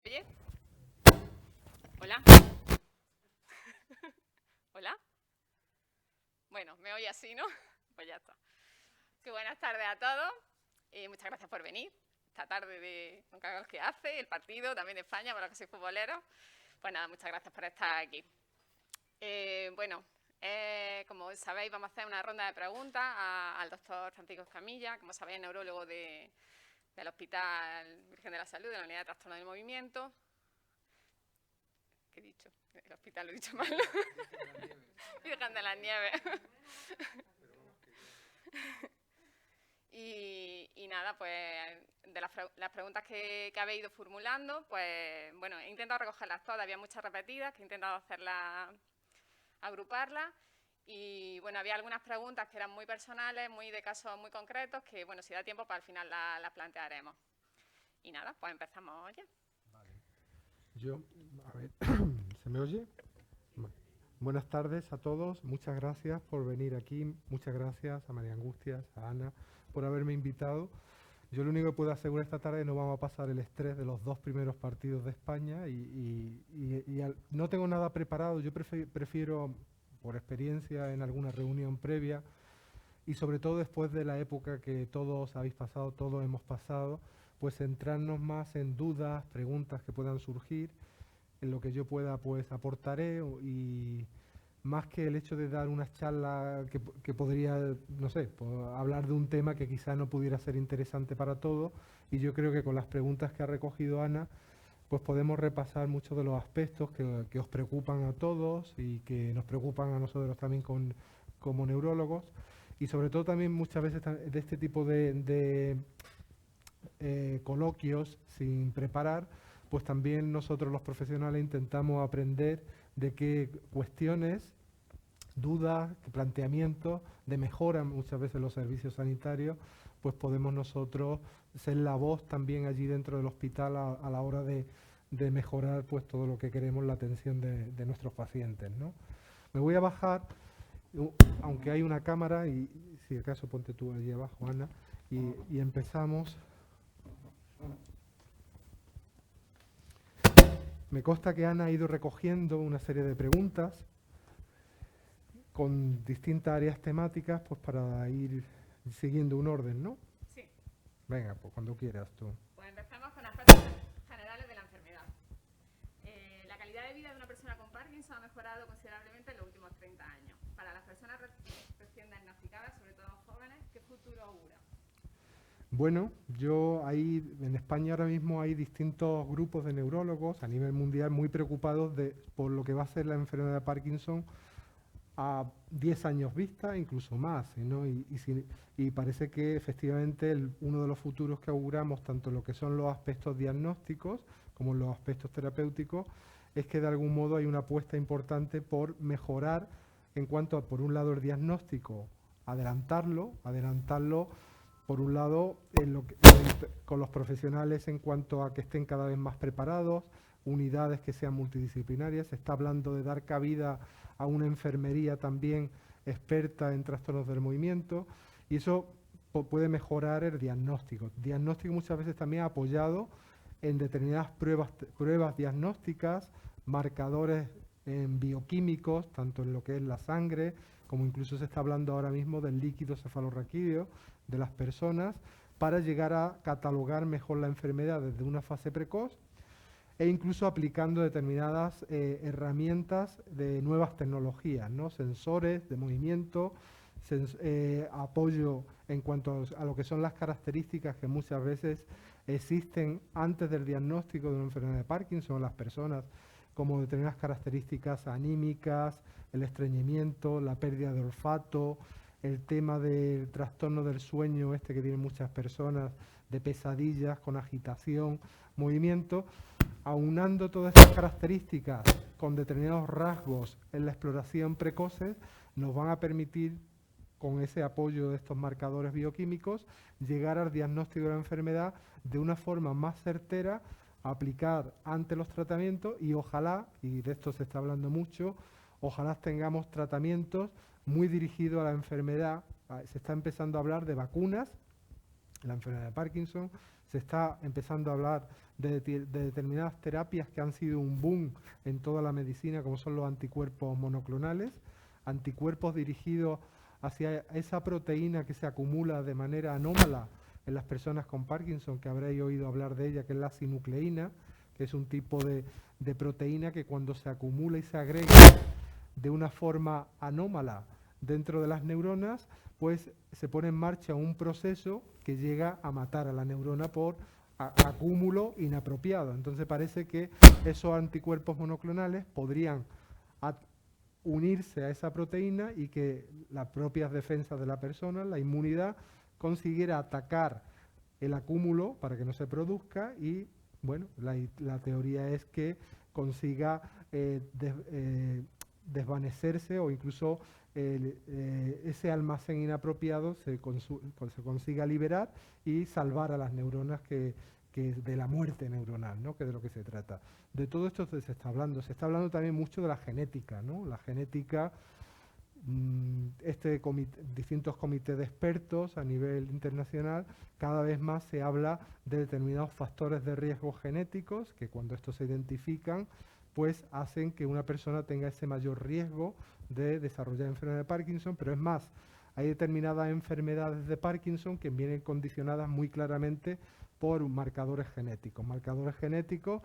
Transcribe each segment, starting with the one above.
Oye, hola, hola. Bueno, me oye así, ¿no? Pues ya está. Qué buenas tardes a todos y muchas gracias por venir. Esta tarde de un cagos que hace, el partido también de España, para los que soy futboleros. Pues nada, muchas gracias por estar aquí. Bueno, como sabéis, vamos a hacer una ronda de preguntas al doctor Francisco Escamilla, como sabéis, neurólogo del Hospital Virgen de la Salud, de la Unidad de Trastorno del Movimiento. ¿Qué he dicho? El hospital lo he dicho mal. Virgen de las Nieves. Y nada, pues de las preguntas que habéis ido formulando, pues bueno, he intentado recogerlas todas, había muchas repetidas, que he intentado hacerlas, agruparlas. Y bueno, había algunas preguntas que eran muy personales, muy de casos muy concretos, que bueno, si da tiempo, pues al final las plantearemos. Y nada, pues empezamos ya. Vale. Yo, a ver, ¿se me oye? Bueno, buenas tardes a todos, muchas gracias por venir aquí, muchas gracias a María Angustias, a Ana, por haberme invitado. Yo lo único que puedo asegurar esta tarde es que no vamos a pasar el estrés de los dos primeros partidos de España no tengo nada preparado, yo prefiero, por experiencia en alguna reunión previa, y sobre todo después de la época que todos habéis pasado, todos hemos pasado, pues centrarnos más en dudas, preguntas que puedan surgir, en lo que yo pueda pues aportaré y más que el hecho de dar una charla que podría, no sé, hablar de un tema que quizá no pudiera ser interesante para todos, y yo creo que con las preguntas que ha recogido Ana pues podemos repasar muchos de los aspectos que os preocupan a todos y que nos preocupan a nosotros también como neurólogos, y sobre todo también muchas veces de este tipo de coloquios sin preparar, pues también nosotros los profesionales intentamos aprender de qué cuestiones, dudas, planteamientos de mejora muchas veces los servicios sanitarios, pues podemos nosotros ser la voz también allí dentro del hospital a la hora de mejorar pues todo lo que queremos, la atención de nuestros pacientes, ¿no? Me voy a bajar, aunque hay una cámara, y si acaso ponte tú allí abajo, Ana, y empezamos. Me consta que Ana ha ido recogiendo una serie de preguntas con distintas áreas temáticas, pues para ir siguiendo un orden, ¿no? Sí. Venga, pues cuando quieras tú. Pues empezamos con aspectos generales de la enfermedad. La calidad de vida de una persona con Parkinson ha mejorado considerablemente en los últimos 30 años. Para las personas recién diagnosticadas, sobre todo jóvenes, ¿qué futuro augura? Bueno, yo ahí en España ahora mismo hay distintos grupos de neurólogos a nivel mundial muy preocupados por lo que va a ser la enfermedad de Parkinson a 10 años vista, incluso más, ¿no? Y parece que efectivamente uno de los futuros que auguramos, tanto en lo que son los aspectos diagnósticos como en los aspectos terapéuticos, es que de algún modo hay una apuesta importante por mejorar en cuanto a, por un lado, el diagnóstico, adelantarlo por un lado, con los profesionales en cuanto a que estén cada vez más preparados, unidades que sean multidisciplinarias. Se está hablando de dar cabida a una enfermería también experta en trastornos del movimiento, y eso puede mejorar el diagnóstico. Diagnóstico muchas veces también apoyado en determinadas pruebas diagnósticas, marcadores bioquímicos, tanto en lo que es la sangre, como incluso se está hablando ahora mismo del líquido cefalorraquídeo de las personas, para llegar a catalogar mejor la enfermedad desde una fase precoz e incluso aplicando determinadas herramientas de nuevas tecnologías, ¿no? Sensores de movimiento, apoyo en cuanto a lo que son las características que muchas veces existen antes del diagnóstico de una enfermedad de Parkinson en las personas, como determinadas características anímicas, el estreñimiento, la pérdida de olfato, el tema del trastorno del sueño, este que tienen muchas personas, de pesadillas con agitación, movimiento, aunando todas estas características con determinados rasgos en la exploración precoce, nos van a permitir, con ese apoyo de estos marcadores bioquímicos, llegar al diagnóstico de la enfermedad de una forma más certera, aplicar ante los tratamientos y ojalá, y de esto se está hablando mucho, ojalá tengamos tratamientos muy dirigidos a la enfermedad. Se está empezando a hablar de vacunas la enfermedad de Parkinson. Se está empezando a hablar de determinadas terapias que han sido un boom en toda la medicina, como son los anticuerpos monoclonales, anticuerpos dirigidos hacia esa proteína que se acumula de manera anómala en las personas con Parkinson, que habréis oído hablar de ella, que es la sinucleína, que es un tipo de proteína que cuando se acumula y se agrega de una forma anómala dentro de las neuronas, pues se pone en marcha un proceso que llega a matar a la neurona por acúmulo inapropiado. Entonces parece que esos anticuerpos monoclonales podrían unirse a esa proteína y que las propias defensas de la persona, la inmunidad, consiguiera atacar el acúmulo para que no se produzca y, bueno, la teoría es que consiga desvanecerse o incluso ese almacén inapropiado se consiga liberar y salvar a las neuronas que de la muerte neuronal, ¿no? Que es de lo que se trata. De todo esto se está hablando también mucho de la genética, ¿no? La genética, distintos comités de expertos a nivel internacional, cada vez más se habla de determinados factores de riesgo genéticos que cuando estos se identifican, pues hacen que una persona tenga ese mayor riesgo de desarrollar enfermedad de Parkinson, pero es más, hay determinadas enfermedades de Parkinson que vienen condicionadas muy claramente por marcadores genéticos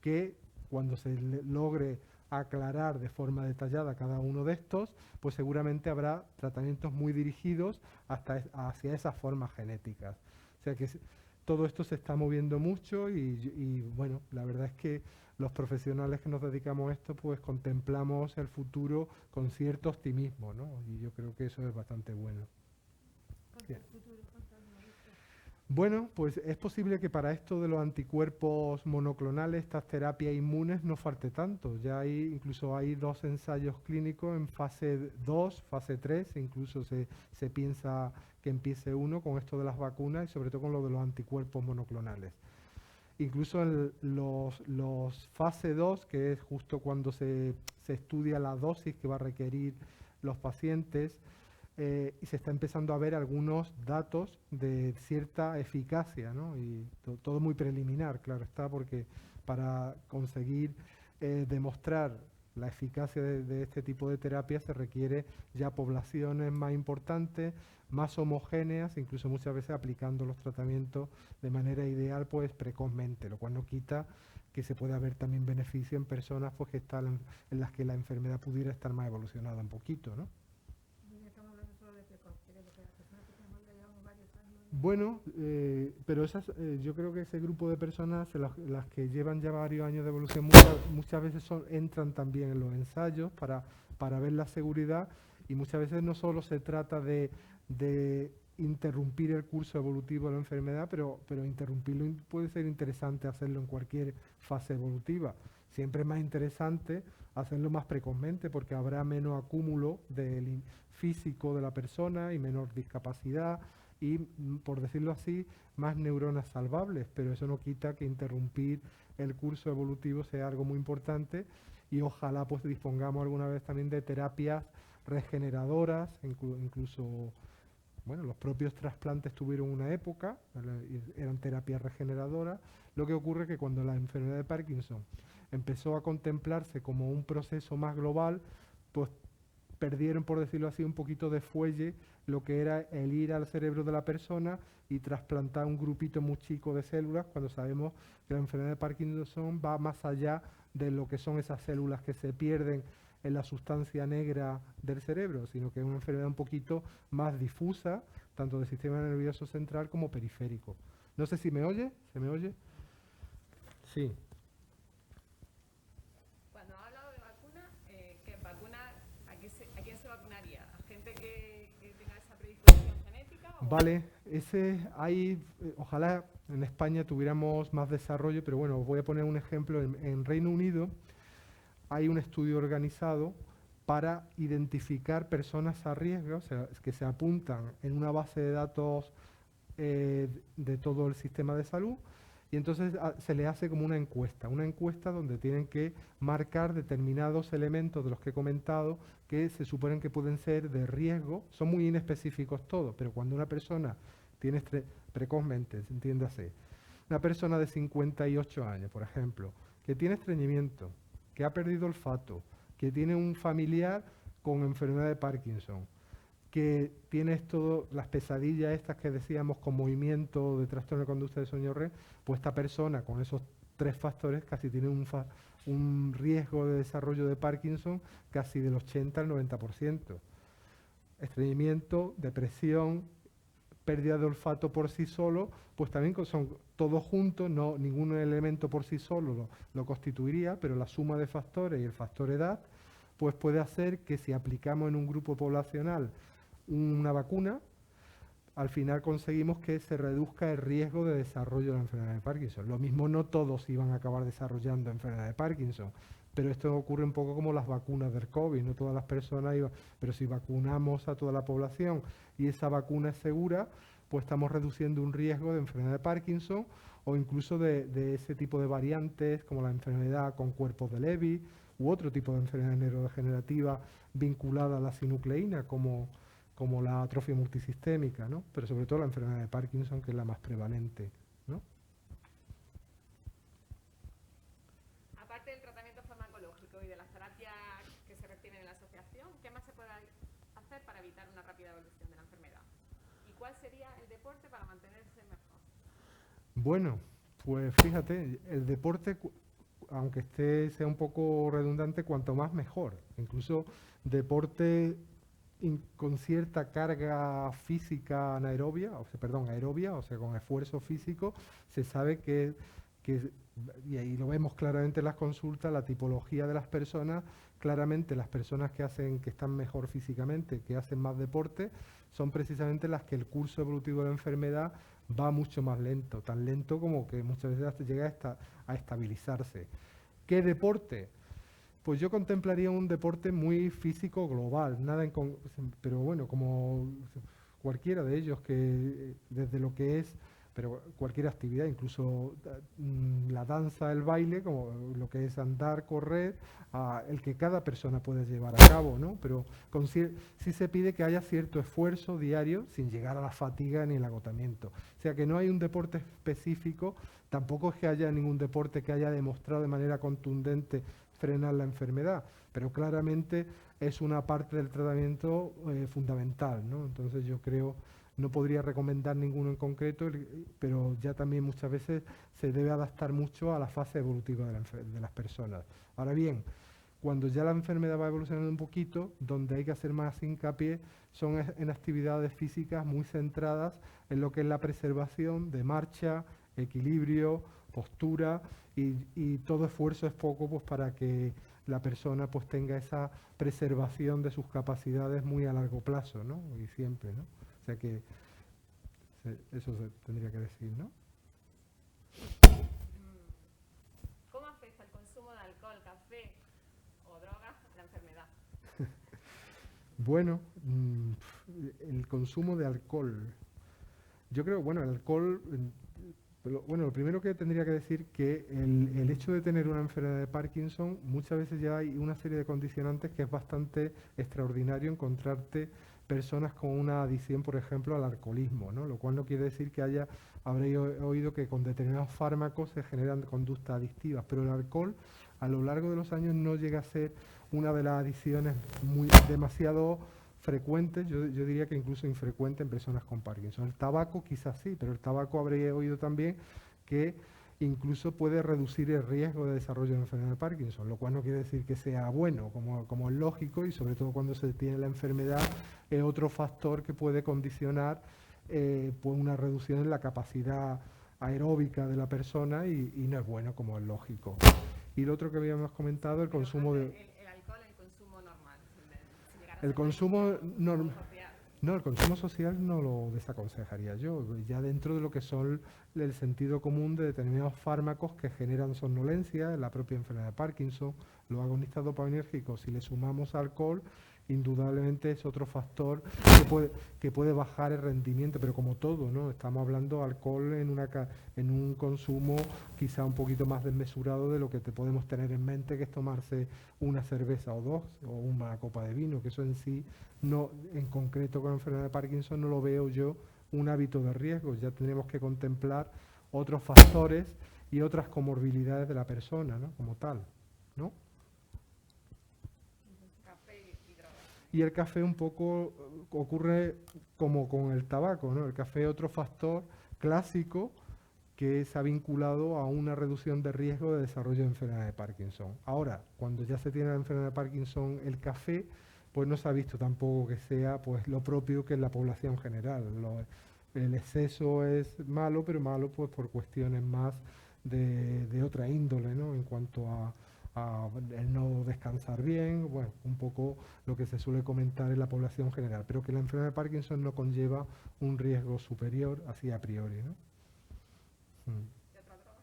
que cuando se logre aclarar de forma detallada cada uno de estos, pues seguramente habrá tratamientos muy dirigidos hacia esas formas genéticas. O sea que todo esto se está moviendo mucho y bueno, la verdad es que los profesionales que nos dedicamos a esto, pues contemplamos el futuro con cierto optimismo, ¿no? Y yo creo que eso es bastante bueno. Bien. Bueno, pues es posible que para esto de los anticuerpos monoclonales, estas terapias inmunes, no falte tanto. Ya incluso hay 2 ensayos clínicos en fase 2, fase 3, incluso se piensa que empiece uno con esto de las vacunas y sobre todo con lo de los anticuerpos monoclonales. Incluso en los fase 2, que es justo cuando se estudia la dosis que va a requerir los pacientes, y se está empezando a ver algunos datos de cierta eficacia, ¿no? Y todo muy preliminar, claro está, porque para conseguir demostrar la eficacia de este tipo de terapia se requiere ya poblaciones más importantes, más homogéneas, incluso muchas veces aplicando los tratamientos de manera ideal, pues precozmente, lo cual no quita que se pueda haber también beneficio en personas pues, que están en las que la enfermedad pudiera estar más evolucionada un poquito, ¿no? Bueno, pero yo creo que ese grupo de personas, las que llevan ya varios años de evolución, muchas veces entran también en los ensayos para ver la seguridad y muchas veces no solo se trata de interrumpir el curso evolutivo de la enfermedad, pero interrumpirlo puede ser interesante hacerlo en cualquier fase evolutiva. Siempre es más interesante hacerlo más precozmente porque habrá menos acúmulo del físico de la persona y menor discapacidad y, por decirlo así, más neuronas salvables, pero eso no quita que interrumpir el curso evolutivo sea algo muy importante y ojalá pues dispongamos alguna vez también de terapias regeneradoras, incluso, bueno, los propios trasplantes tuvieron una época, eran terapias regeneradoras. Lo que ocurre es que cuando la enfermedad de Parkinson empezó a contemplarse como un proceso más global, pues perdieron, por decirlo así, un poquito de fuelle lo que era el ir al cerebro de la persona y trasplantar un grupito muy chico de células, cuando sabemos que la enfermedad de Parkinson va más allá de lo que son esas células que se pierden en la sustancia negra del cerebro, sino que es una enfermedad un poquito más difusa, tanto del sistema nervioso central como periférico. No sé si me oye, ¿se me oye? Sí. Cuando ha hablado de vacuna, ¿qué vacuna? ¿A quién se vacunaría? ¿A gente que tenga esa predisposición genética? Vale, ojalá en España tuviéramos más desarrollo, pero bueno, os voy a poner un ejemplo. En Reino Unido hay un estudio organizado para identificar personas a riesgo, o sea, que se apuntan en una base de datos de todo el sistema de salud, y entonces se le hace como una encuesta donde tienen que marcar determinados elementos de los que he comentado que se suponen que pueden ser de riesgo, son muy inespecíficos todos, pero cuando una persona precozmente, entiéndase. Una persona de 58 años, por ejemplo, que tiene estreñimiento, que ha perdido olfato, que tiene un familiar con enfermedad de Parkinson, que tiene todas las pesadillas estas que decíamos con movimiento de trastorno de conducta de sueño REM, pues esta persona con esos 3 factores casi tiene un riesgo de desarrollo de Parkinson casi del 80 al 90%. Estreñimiento, depresión, pérdida de olfato por sí solo, pues también son todos juntos, no ningún elemento por sí solo lo constituiría, pero la suma de factores y el factor edad, pues puede hacer que si aplicamos en un grupo poblacional una vacuna, al final conseguimos que se reduzca el riesgo de desarrollo de la enfermedad de Parkinson. Lo mismo no todos iban a acabar desarrollando enfermedad de Parkinson, pero esto ocurre un poco como las vacunas del COVID, no todas las personas iban, pero si vacunamos a toda la población y esa vacuna es segura, pues estamos reduciendo un riesgo de enfermedad de Parkinson o incluso de ese tipo de variantes como la enfermedad con cuerpos de Levy u otro tipo de enfermedad neurodegenerativa vinculada a la sinucleína como la atrofia multisistémica, ¿no? Pero sobre todo la enfermedad de Parkinson, que es la más prevalente, ¿no? Aparte del tratamiento farmacológico y de las terapias que se reciben en la asociación, ¿qué más se puede hacer para evitar una rápida evolución de la enfermedad? ¿Y cuál sería el deporte para mantenerse mejor? Bueno, pues fíjate, el deporte, aunque sea un poco redundante, cuanto más mejor. Incluso deporte con cierta carga física anaerobia, aerobia, o sea, con esfuerzo físico, se sabe y ahí lo vemos claramente en las consultas, la tipología de las personas, claramente las personas que están mejor físicamente, que hacen más deporte, son precisamente las que el curso evolutivo de la enfermedad va mucho más lento, tan lento como que muchas veces hasta llega a estabilizarse. ¿Qué deporte? Pues yo contemplaría un deporte muy físico global, pero bueno, como cualquiera de ellos, que desde lo que es, pero cualquier actividad, incluso la danza, el baile, como lo que es andar, correr, el que cada persona puede llevar a cabo, ¿no? Pero sí se pide que haya cierto esfuerzo diario sin llegar a la fatiga ni el agotamiento. O sea que no hay un deporte específico, tampoco es que haya ningún deporte que haya demostrado de manera contundente frenar la enfermedad, pero claramente es una parte del tratamiento fundamental, ¿no? Entonces yo creo, no podría recomendar ninguno en concreto, pero ya también muchas veces se debe adaptar mucho a la fase evolutiva de las personas. Ahora bien, cuando ya la enfermedad va evolucionando un poquito, donde hay que hacer más hincapié son en actividades físicas muy centradas en lo que es la preservación de marcha, equilibrio, postura y todo esfuerzo es poco pues para que la persona pues tenga esa preservación de sus capacidades muy a largo plazo, ¿no? Y siempre, ¿no? O sea que eso se tendría que decir, ¿no? ¿Cómo afecta el consumo de alcohol, café o drogas a la enfermedad? Bueno, el consumo de alcohol. Yo creo, bueno, el alcohol, lo primero que tendría que decir que el hecho de tener una enfermedad de Parkinson, muchas veces ya hay una serie de condicionantes que es bastante extraordinario encontrarte personas con una adicción, por ejemplo, al alcoholismo, ¿no? Lo cual no quiere decir que habréis oído que con determinados fármacos se generan conductas adictivas, pero el alcohol a lo largo de los años no llega a ser una de las adicciones demasiado frecuentes, yo diría que incluso infrecuente en personas con Parkinson. El tabaco quizás sí, pero el tabaco habréis oído también que incluso puede reducir el riesgo de desarrollo de la enfermedad de Parkinson, lo cual no quiere decir que sea bueno, como es lógico, y sobre todo cuando se tiene la enfermedad es otro factor que puede condicionar pues una reducción en la capacidad aeróbica de la persona y no es bueno, como es lógico. Y lo otro que habíamos comentado, el consumo de... El alcohol, el consumo normal, sin llegar a El ser consumo normal... social. No, el consumo social no lo desaconsejaría yo, ya dentro de lo que son el sentido común de determinados fármacos que generan somnolencia, en la propia enfermedad de Parkinson, los agonistas dopaminérgicos, si le sumamos alcohol, indudablemente es otro factor que puede bajar el rendimiento, pero como todo, ¿no? Estamos hablando de alcohol en un consumo quizá un poquito más desmesurado de lo que te podemos tener en mente, que es tomarse una cerveza o dos, o una copa de vino, que eso en sí, no, en concreto con la enfermedad de Parkinson, no lo veo yo un hábito de riesgo, ya tenemos que contemplar otros factores y otras comorbilidades de la persona, ¿no? Como tal, ¿no? Café y drogas. Y el café un poco ocurre como con el tabaco, ¿no? El café es otro factor clásico que se ha vinculado a una reducción de riesgo de desarrollo de enfermedad de Parkinson. Ahora, cuando ya se tiene la enfermedad de Parkinson, el café, pues no se ha visto tampoco que sea pues lo propio que en la población general. El exceso es malo, pero malo pues por cuestiones más de otra índole, ¿no? En cuanto a el no descansar bien, bueno, un poco lo que se suele comentar en la población general, pero que la enfermedad de Parkinson no conlleva un riesgo superior así a priori, ¿no? ¿Y otra droga?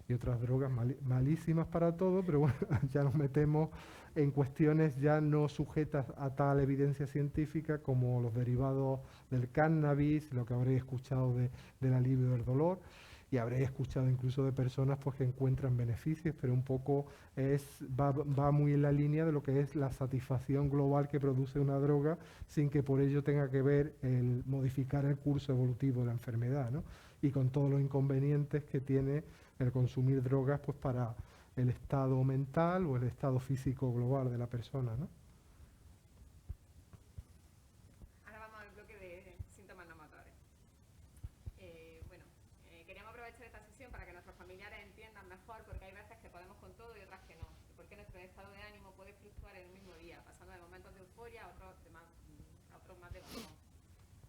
Y otras drogas malísimas para todo, pero bueno, ya nos metemos en cuestiones ya no sujetas a tal evidencia científica como los derivados del cannabis, lo que habréis escuchado del alivio del dolor, y habréis escuchado incluso de personas pues, que encuentran beneficios, pero un poco va muy en la línea de lo que es la satisfacción global que produce una droga sin que por ello tenga que ver el modificar el curso evolutivo de la enfermedad, ¿no? Y con todos los inconvenientes que tiene el consumir drogas pues para el estado mental o el estado físico global de la persona, ¿no? Ahora vamos al bloque de síntomas no motores. Queríamos aprovechar esta sesión para que nuestros familiares entiendan mejor, porque hay veces que podemos con todo y otras que no. Y porque nuestro estado de ánimo puede fluctuar en el mismo día, pasando de momentos de euforia a otros más de bajón.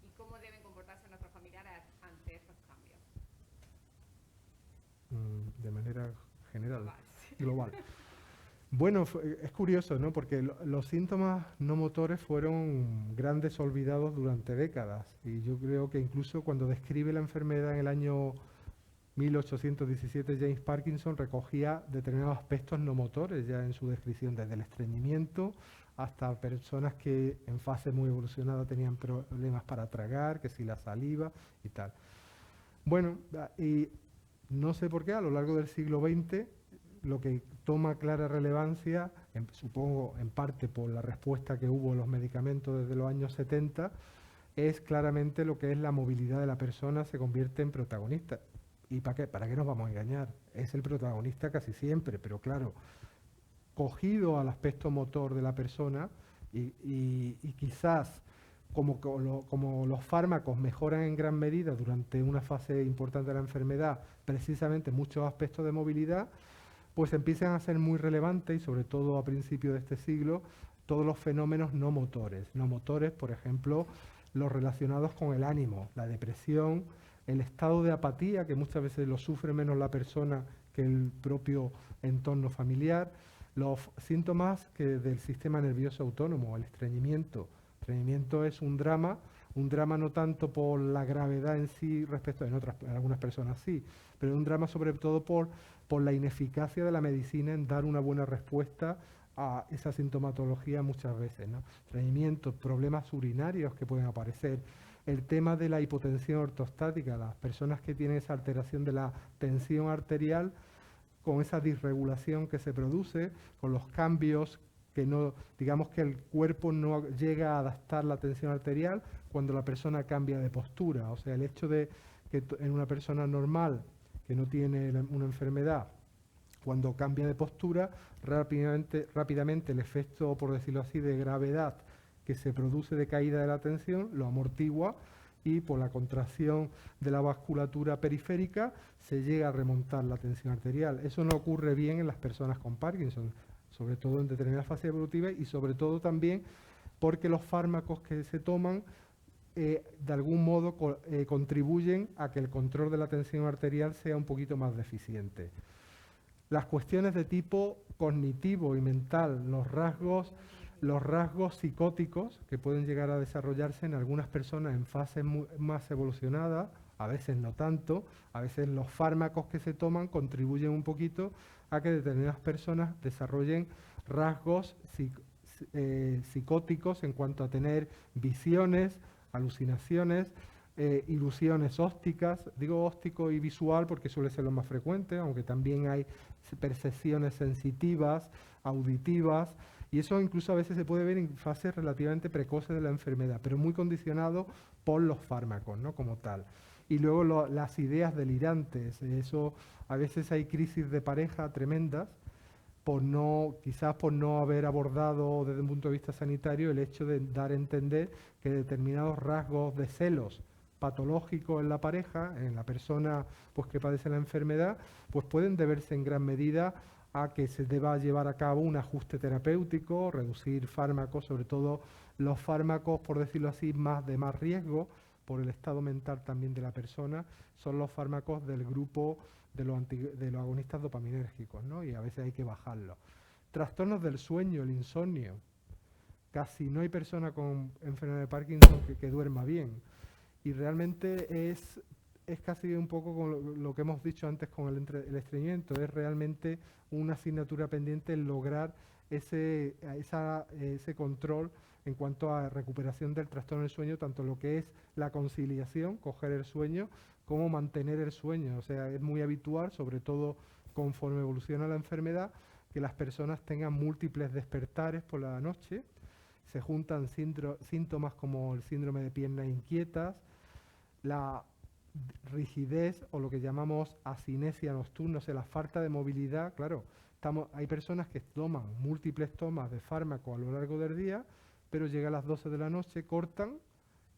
Y cómo deben comportarse nuestros familiares ante estos cambios. De manera general, Global, sí. global. Bueno, es curioso, ¿no? Porque los síntomas no motores fueron grandes olvidados durante décadas. Y yo creo que incluso cuando describe la enfermedad en el año 1817, James Parkinson recogía determinados aspectos no motores ya en su descripción, desde el estreñimiento hasta personas que en fase muy evolucionada tenían problemas para tragar, que si la saliva y tal. Bueno, y no sé por qué, a lo largo del siglo XX, lo que toma clara relevancia, supongo en parte por la respuesta que hubo en los medicamentos desde los años 70, es claramente lo que es la movilidad de la persona se convierte en protagonista. ¿Y para qué? ¿Para qué nos vamos a engañar? Es el protagonista casi siempre, pero claro, cogido al aspecto motor de la persona y quizás como los fármacos mejoran en gran medida durante una fase importante de la enfermedad, precisamente muchos aspectos de movilidad, pues empiezan a ser muy relevantes y sobre todo a principios de este siglo, todos los fenómenos no motores. No motores, por ejemplo, los relacionados con el ánimo, la depresión, el estado de apatía, que muchas veces lo sufre menos la persona que el propio entorno familiar, los síntomas del sistema nervioso autónomo, el estreñimiento. El estreñimiento es un drama no tanto por la gravedad en sí respecto en algunas personas sí, pero un drama sobre todo por la ineficacia de la medicina en dar una buena respuesta a esa sintomatología muchas veces, ¿no? Estreñimiento, problemas urinarios que pueden aparecer, el tema de la hipotensión ortostática, las personas que tienen esa alteración de la tensión arterial con esa disregulación que se produce, con los cambios que no, digamos que el cuerpo no llega a adaptar la tensión arterial cuando la persona cambia de postura. O sea, el hecho de que en una persona normal que no tiene una enfermedad, cuando cambia de postura, rápidamente el efecto, por decirlo así, de gravedad que se produce de caída de la tensión lo amortigua y por la contracción de la vasculatura periférica se llega a remontar la tensión arterial. Eso no ocurre bien en las personas con Parkinson, sobre todo en determinadas fases evolutivas y sobre todo también porque los fármacos que se toman de algún modo contribuyen a que el control de la tensión arterial sea un poquito más deficiente. Las cuestiones de tipo cognitivo y mental, los rasgos psicóticos que pueden llegar a desarrollarse en algunas personas en fases más evolucionadas, a veces no tanto, a veces los fármacos que se toman contribuyen un poquito a que determinadas personas desarrollen rasgos psicóticos en cuanto a tener visiones, alucinaciones, ilusiones ópticas, digo óptico y visual porque suele ser lo más frecuente, aunque también hay percepciones sensitivas, auditivas Y eso incluso a veces se puede ver en fases relativamente precoces de la enfermedad, pero muy condicionado por los fármacos, ¿no? Como tal. Y luego las ideas delirantes, eso a veces hay crisis de pareja tremendas por no, quizás por no haber abordado desde un punto de vista sanitario el hecho de dar a entender que determinados rasgos de celos patológicos en la pareja, en la persona pues, que padece la enfermedad, pues pueden deberse en gran medida a que se deba llevar a cabo un ajuste terapéutico, reducir fármacos, sobre todo los fármacos, por decirlo así, más de más riesgo, por el estado mental también de la persona, son los fármacos del grupo de los agonistas dopaminérgicos, ¿no? Y a veces hay que bajarlos. Trastornos del sueño, el insomnio. Casi no hay persona con enfermedad de Parkinson que duerma bien. Y realmente es casi un poco con lo que hemos dicho antes con el estreñimiento, es realmente una asignatura pendiente el lograr ese control en cuanto a recuperación del trastorno del sueño, tanto lo que es la conciliación, coger el sueño, como mantener el sueño. O sea, es muy habitual, sobre todo conforme evoluciona la enfermedad, que las personas tengan múltiples despertares por la noche, se juntan síntomas como el síndrome de piernas inquietas, la rigidez o lo que llamamos asinesia nocturna, o sea, la falta de movilidad. Claro, hay personas que toman múltiples tomas de fármaco a lo largo del día, pero llega a las 12 de la noche, cortan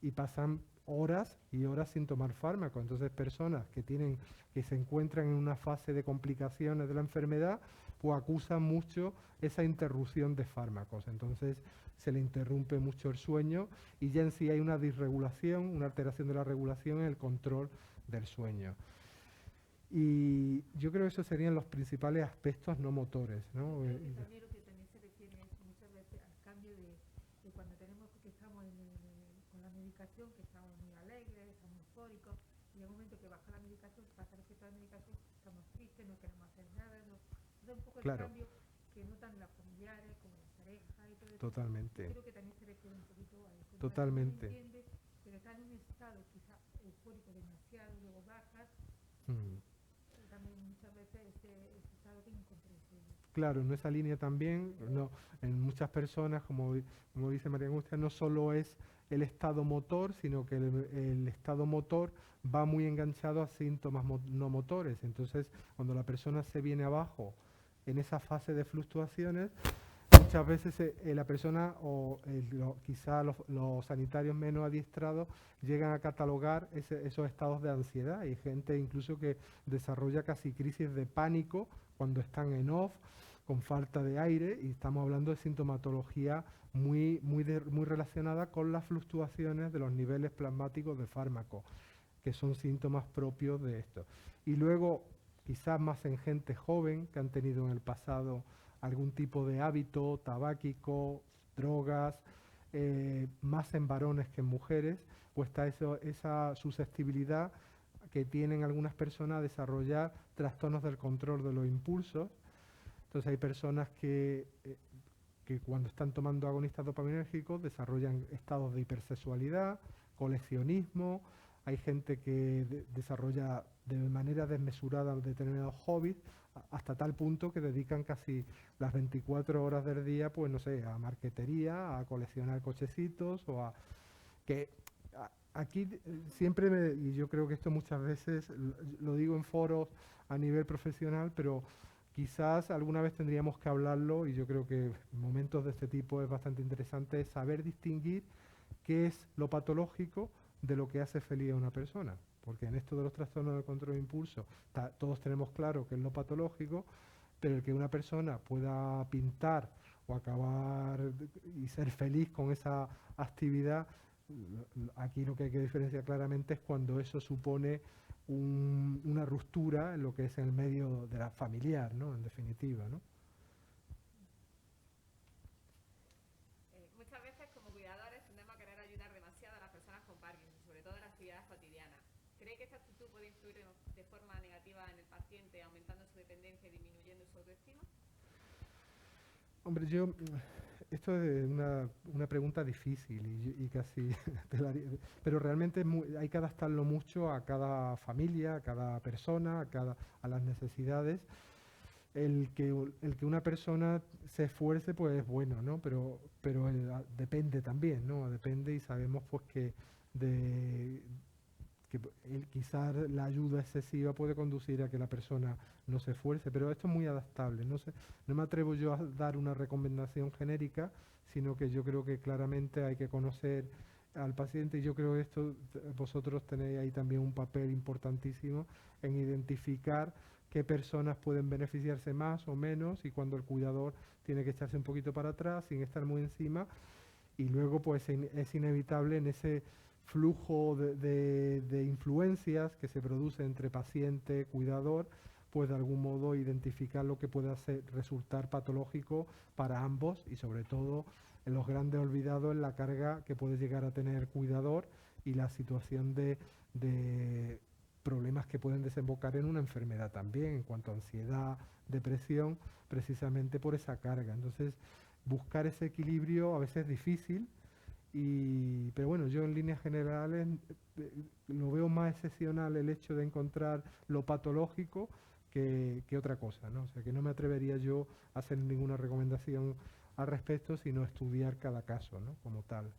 y pasan horas y horas sin tomar fármaco. Entonces, personas que se encuentran en una fase de complicaciones de la enfermedad, pues acusan mucho esa interrupción de fármacos. Entonces, se le interrumpe mucho el sueño y ya en sí hay una disregulación, una alteración de la regulación en el control del sueño. Y yo creo que esos serían los principales aspectos no motores, ¿no? También lo que también se refiere es muchas veces al cambio de cuando tenemos que estamos con la medicación, que estamos muy alegres, estamos eufóricos, y en un momento que baja la medicación, pasa el efecto de la medicación, estamos tristes, no queremos hacer nada, es un poco el cambio que notan las familiares, como las parejas y todo eso. Totalmente. Yo creo que también se refiere un poquito a eso. Totalmente. No entiende, pero está en un estado quizás eufórico demasiado, luego baja. También muchas veces ese estado de incomprensión. Claro, en esa línea también, no, en muchas personas, como dice María Angustia, no solo es el estado motor, sino que el estado motor va muy enganchado a síntomas no motores. Entonces, cuando la persona se viene abajo en esa fase de fluctuaciones, muchas veces la persona o quizá los sanitarios menos adiestrados llegan a catalogar esos estados de ansiedad. Hay gente incluso que desarrolla casi crisis de pánico cuando están en off, con falta de aire, y estamos hablando de sintomatología muy relacionada con las fluctuaciones de los niveles plasmáticos de fármacos, que son síntomas propios de esto. Y luego, quizás más en gente joven que han tenido en el pasado algún tipo de hábito tabáquico, drogas, más en varones que en mujeres, pues está esa susceptibilidad que tienen algunas personas a desarrollar trastornos del control de los impulsos. Entonces hay personas que cuando están tomando agonistas dopaminérgicos desarrollan estados de hipersexualidad, coleccionismo, hay gente que desarrolla de manera desmesurada determinados hobbies, hasta tal punto que dedican casi las 24 horas del día, pues no sé, a marquetería, a coleccionar cochecitos o a... que aquí siempre, y yo creo que esto muchas veces lo digo en foros a nivel profesional, pero quizás alguna vez tendríamos que hablarlo, y yo creo que en momentos de este tipo es bastante interesante saber distinguir qué es lo patológico de lo que hace feliz a una persona. Porque en esto de los trastornos de control de impulso, todos tenemos claro que es lo patológico, pero el que una persona pueda pintar o acabar y ser feliz con esa actividad, aquí lo que hay que diferenciar claramente es cuando eso supone una ruptura en lo que es el medio de la familiar, ¿no? En definitiva, ¿no? Muchas veces como cuidadores tendemos a querer ayudar demasiado a las personas con Parkinson, sobre todo en las actividades cotidianas. ¿Cree que esta actitud puede influir de forma negativa en el paciente, aumentando su dependencia y disminuyendo su autoestima? Hombre, esto es una pregunta difícil y casi pero realmente hay que adaptarlo mucho a cada familia, a cada persona, a las necesidades. el que una persona se esfuerce, pues es bueno, ¿no? Pero depende también, ¿no? Depende y sabemos pues de, quizás la ayuda excesiva puede conducir a que la persona no se esfuerce, pero esto es muy adaptable. No sé, no me atrevo yo a dar una recomendación genérica, sino que yo creo que claramente hay que conocer al paciente y yo creo que esto vosotros tenéis ahí también un papel importantísimo en identificar qué personas pueden beneficiarse más o menos y cuando el cuidador tiene que echarse un poquito para atrás sin estar muy encima y luego pues es inevitable en ese flujo de influencias que se produce entre paciente, cuidador, pues de algún modo identificar lo que puede resultar patológico para ambos y sobre todo en los grandes olvidados en la carga que puede llegar a tener el cuidador y la situación de problemas que pueden desembocar en una enfermedad también, en cuanto a ansiedad, depresión, precisamente por esa carga. Entonces, buscar ese equilibrio a veces es difícil, pero bueno, yo en líneas generales lo veo más excepcional el hecho de encontrar lo patológico que otra cosa, ¿no? O sea, que no me atrevería yo a hacer ninguna recomendación al respecto, sino estudiar cada caso, ¿no? Como tal.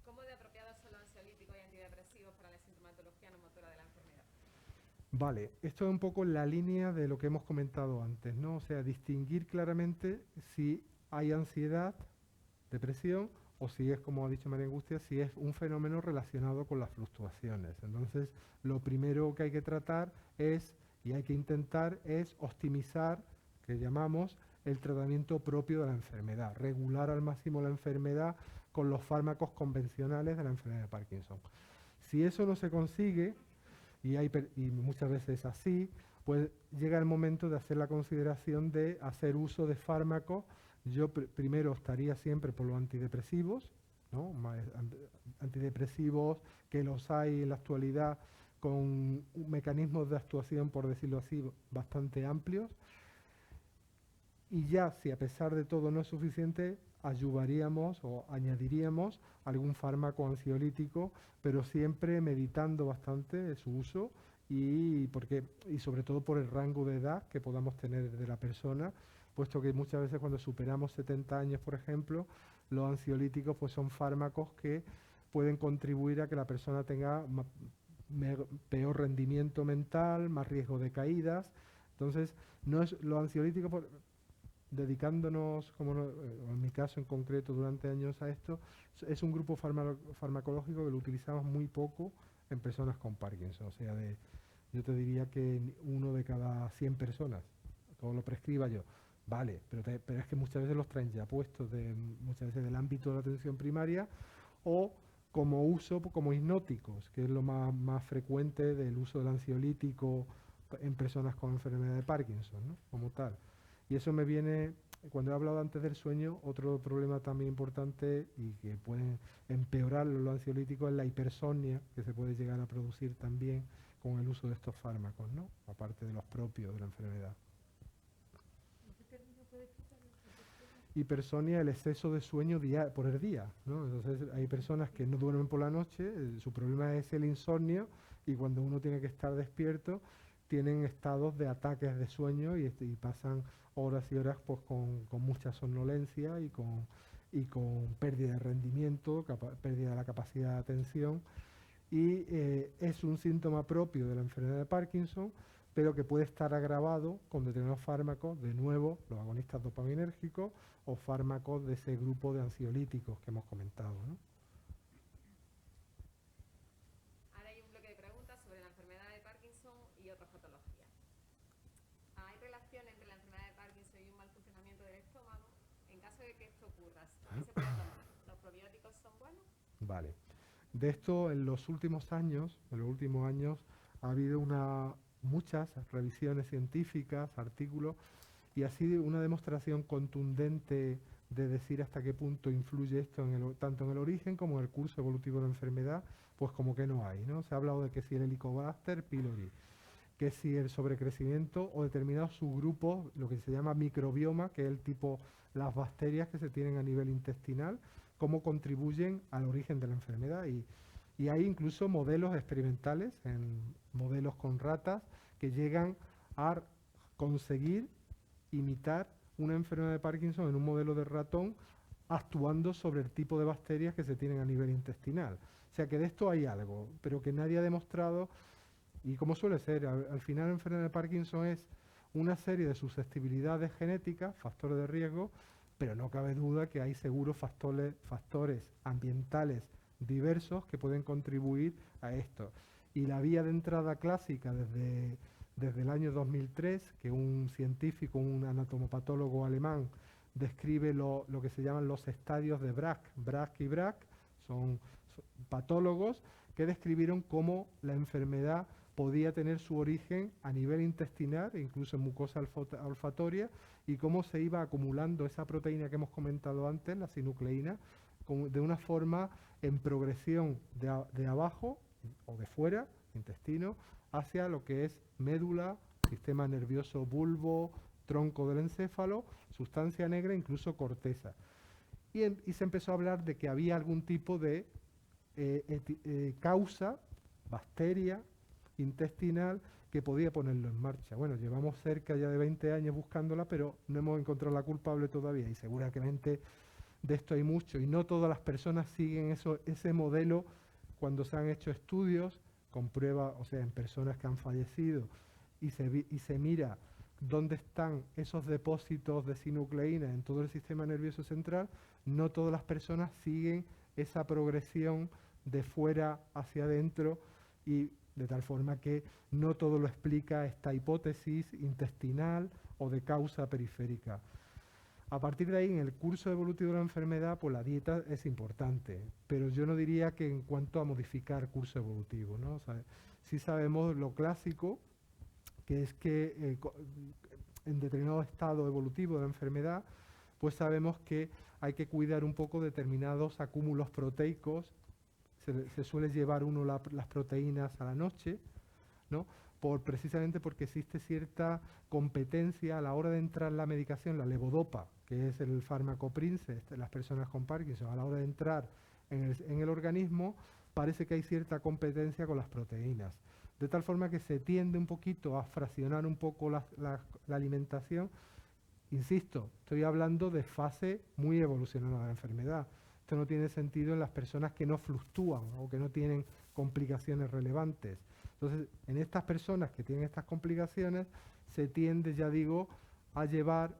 ¿Cómo de apropiados son los ansiolíticos y antidepresivos para la sintomatología no motora de la enfermedad? Vale, esto es un poco la línea de lo que hemos comentado antes, ¿no? O sea, distinguir claramente si hay ansiedad, depresión, o si es, como ha dicho María Angustia, si es un fenómeno relacionado con las fluctuaciones. Entonces, lo primero que hay que tratar y hay que intentar es optimizar, que llamamos, el tratamiento propio de la enfermedad, regular al máximo la enfermedad con los fármacos convencionales de la enfermedad de Parkinson. Si eso no se consigue, y muchas veces es así, pues llega el momento de hacer la consideración de hacer uso de fármacos. Yo primero estaría siempre por los antidepresivos, ¿no? Antidepresivos que los hay en la actualidad con mecanismos de actuación, por decirlo así, bastante amplios. Y ya, si a pesar de todo no es suficiente, ayudaríamos o añadiríamos algún fármaco ansiolítico, pero siempre meditando bastante su uso y sobre todo por el rango de edad que podamos tener de la persona, puesto que muchas veces cuando superamos 70 años, por ejemplo, los ansiolíticos pues son fármacos que pueden contribuir a que la persona tenga peor rendimiento mental, más riesgo de caídas. Entonces, no es los ansiolíticos dedicándonos, en mi caso en concreto, durante años a esto, es un grupo farmacológico que lo utilizamos muy poco en personas con Parkinson. O sea, yo te diría que 1 de cada 100 personas, todo lo prescriba yo. Vale, pero es que muchas veces los traen ya puestos, muchas veces del ámbito de la atención primaria o como uso, como hipnóticos, que es lo más frecuente del uso del ansiolítico en personas con enfermedad de Parkinson, ¿no? Como tal. Y eso me viene, cuando he hablado antes del sueño, otro problema también importante y que puede empeorar los ansiolíticos es la hipersomnia, que se puede llegar a producir también con el uso de estos fármacos, ¿no? Aparte de los propios de la enfermedad. Hipersomnia, el exceso de sueño por el día, ¿no? Entonces hay personas que no duermen por la noche, su problema es el insomnio y cuando uno tiene que estar despierto tienen estados de ataques de sueño y pasan horas y horas pues, con mucha somnolencia y con pérdida de rendimiento, pérdida de la capacidad de atención. Y es un síntoma propio de la enfermedad de Parkinson, pero que puede estar agravado con determinados fármacos, de nuevo, los agonistas dopaminérgicos o fármacos de ese grupo de ansiolíticos que hemos comentado, ¿no? Ahora hay un bloque de preguntas sobre la enfermedad de Parkinson y otras patologías. ¿Hay relación entre la enfermedad de Parkinson y un mal funcionamiento del estómago? En caso de que esto ocurra, ¿qué se puede tomar? ¿Los probióticos son buenos? Vale. De esto, en los últimos años, ha habido muchas revisiones científicas, artículos, y así una demostración contundente de decir hasta qué punto influye esto tanto en el origen como en el curso evolutivo de la enfermedad, pues como que no hay, ¿no? Se ha hablado de que si el Helicobacter pylori, que si el sobrecrecimiento o determinados subgrupos, lo que se llama microbioma, que es el tipo, las bacterias que se tienen a nivel intestinal, cómo contribuyen al origen de la enfermedad. Y hay incluso modelos experimentales, en modelos con ratas, que llegan a conseguir imitar una enfermedad de Parkinson en un modelo de ratón actuando sobre el tipo de bacterias que se tienen a nivel intestinal. O sea que de esto hay algo, pero que nadie ha demostrado, y como suele ser, al final la enfermedad de Parkinson es una serie de susceptibilidades genéticas, factores de riesgo, pero no cabe duda que hay seguros factores ambientales diversos que pueden contribuir a esto. Y la vía de entrada clásica desde el año 2003, que un científico, un anatomopatólogo alemán, describe lo que se llaman los estadios de Braak. Braak y Braak son patólogos que describieron cómo la enfermedad podía tener su origen a nivel intestinal e incluso en mucosa olfatoria, y cómo se iba acumulando esa proteína que hemos comentado antes, la sinucleína, de una forma en progresión de abajo o de fuera, intestino, hacia lo que es médula, sistema nervioso bulbo, tronco del encéfalo, sustancia negra, incluso corteza. Y se empezó a hablar de que había algún tipo de causa, bacteria intestinal, que podía ponerlo en marcha. Bueno, llevamos cerca ya de 20 años buscándola, pero no hemos encontrado la culpable todavía, y seguramente de esto hay mucho, y no todas las personas siguen ese modelo cuando se han hecho estudios con pruebas, o sea, en personas que han fallecido, y se mira dónde están esos depósitos de sinucleína en todo el sistema nervioso central. No todas las personas siguen esa progresión de fuera hacia adentro, y de tal forma que no todo lo explica esta hipótesis intestinal o de causa periférica. A partir de ahí, en el curso evolutivo de la enfermedad, pues la dieta es importante, pero yo no diría que en cuanto a modificar curso evolutivo, ¿no? O sea, sí sabemos lo clásico, que es que en determinado estado evolutivo de la enfermedad, pues sabemos que hay que cuidar un poco determinados acúmulos proteicos. Se suele llevar uno las proteínas a la noche, ¿no? Precisamente porque existe cierta competencia a la hora de entrar la medicación, la levodopa, que es el fármaco Prince de las personas con Parkinson, a la hora de entrar en el organismo, parece que hay cierta competencia con las proteínas. De tal forma que se tiende un poquito a fraccionar un poco la alimentación. Insisto, estoy hablando de fase muy evolucionada de la enfermedad. Esto no tiene sentido en las personas que no fluctúan o que no tienen complicaciones relevantes. Entonces, en estas personas que tienen estas complicaciones, se tiende, ya digo, a llevar,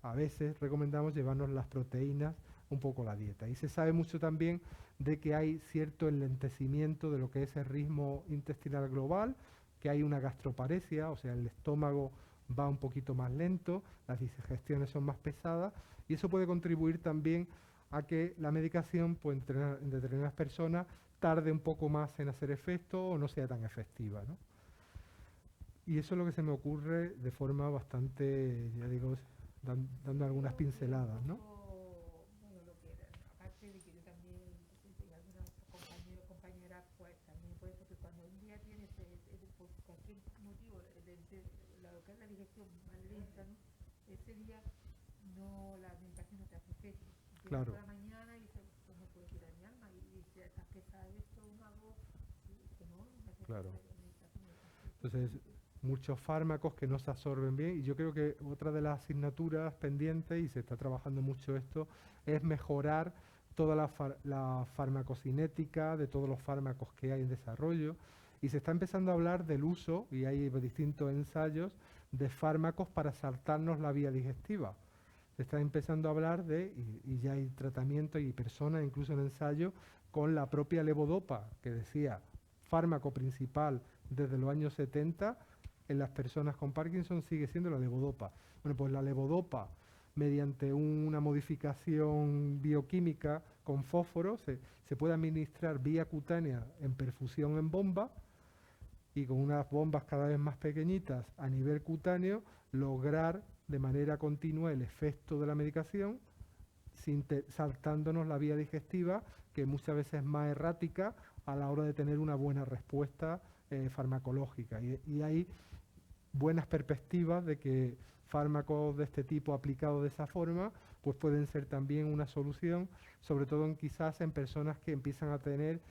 a veces recomendamos llevarnos las proteínas un poco a la dieta. Y se sabe mucho también de que hay cierto enlentecimiento de lo que es el ritmo intestinal global, que hay una gastroparesia, o sea, el estómago va un poquito más lento, las digestiones son más pesadas, y eso puede contribuir también a que la medicación, pues, en determinadas personas tarde un poco más en hacer efecto o no sea tan efectiva, ¿no? Y eso es lo que se me ocurre de forma bastante, ya digo, dando algunas pinceladas, ¿no? Bueno, lo que aparte de que yo también, y algunas compañeras, pues también por eso que cuando un día tienes por cualquier motivo lo que es la digestión más lenta, ¿no? Ese día no, la medicación no te hace efecto. Claro. Por la mañana y dices, pues no puedo tirar mi alma, y si estás pesada de esto, no hago, que no hace Claro. falta la medicación. Entonces, muchos fármacos que no se absorben bien, y yo creo que otra de las asignaturas pendientes, y se está trabajando mucho esto, es mejorar toda la farmacocinética de todos los fármacos que hay en desarrollo, y se está empezando a hablar del uso, y hay distintos ensayos, de fármacos para saltarnos la vía digestiva. Se está empezando a hablar y ya hay tratamiento y personas, incluso en ensayo, con la propia levodopa, que decía, fármaco principal desde los años 70, en las personas con Parkinson sigue siendo la levodopa. Bueno, pues la levodopa, mediante una modificación bioquímica con fósforo, se puede administrar vía cutánea en perfusión en bomba, y con unas bombas cada vez más pequeñitas a nivel cutáneo, lograr de manera continua el efecto de la medicación, saltándonos la vía digestiva, que muchas veces es más errática a la hora de tener una buena respuesta farmacológica. Y hay buenas perspectivas de que fármacos de este tipo aplicados de esa forma pues pueden ser también una solución, sobre todo quizás en personas que empiezan a tener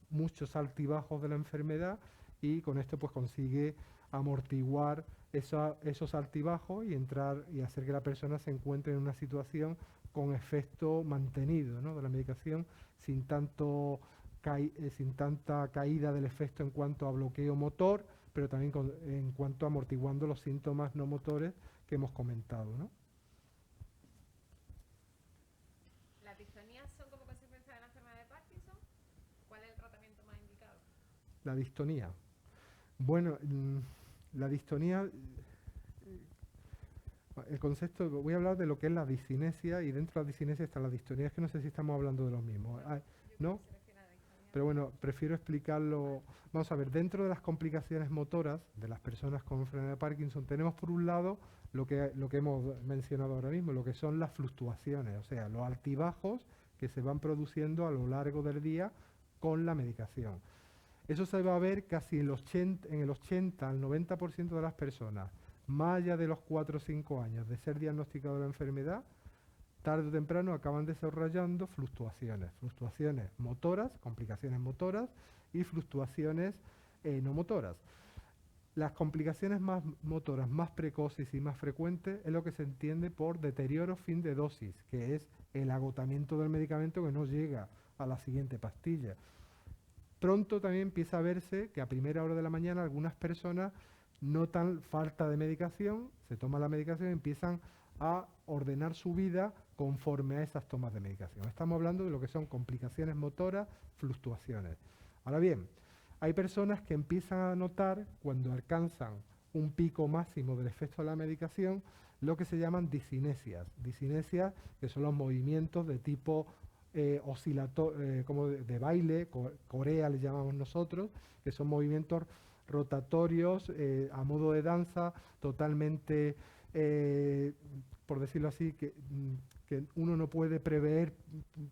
muchos altibajos de la enfermedad, y con esto pues consigue amortiguar esos altibajos y entrar y hacer que la persona se encuentre en una situación con efecto mantenido, ¿no?, de la medicación, sin tanta caída del efecto en cuanto a bloqueo motor, pero también en cuanto a amortiguando los síntomas no motores que hemos comentado, ¿no? ¿Las distonías son como consecuencia de la enfermedad de Parkinson? ¿Cuál es el tratamiento más indicado? La distonía. Bueno, la distonía, el concepto, voy a hablar de lo que es la discinesia, y dentro de la discinesia está la distonía. Es que no sé si estamos hablando de lo mismo. ¿No? Pero bueno, prefiero explicarlo. Vamos a ver, dentro de las complicaciones motoras de las personas con enfermedad de Parkinson tenemos por un lado lo que hemos mencionado ahora mismo, lo que son las fluctuaciones, o sea, los altibajos que se van produciendo a lo largo del día con la medicación. Eso se va a ver casi en el 80 al 90% de las personas, más allá de los 4 o 5 años de ser diagnosticado la enfermedad, tarde o temprano acaban desarrollando fluctuaciones motoras, complicaciones motoras y fluctuaciones no motoras. Las complicaciones más motoras, más precoces y más frecuentes es lo que se entiende por deterioro fin de dosis, que es el agotamiento del medicamento que no llega a la siguiente pastilla. Pronto también empieza a verse que a primera hora de la mañana algunas personas notan falta de medicación, se toma la medicación y empiezan a ordenar su vida conforme a esas tomas de medicación. Estamos hablando de lo que son complicaciones motoras, fluctuaciones. Ahora bien, hay personas que empiezan a notar, cuando alcanzan un pico máximo del efecto de la medicación, lo que se llaman discinesias. Discinesias, que son los movimientos de tipo como de baile, corea le llamamos nosotros, que son movimientos rotatorios a modo de danza, totalmente, por decirlo así, que uno no puede prever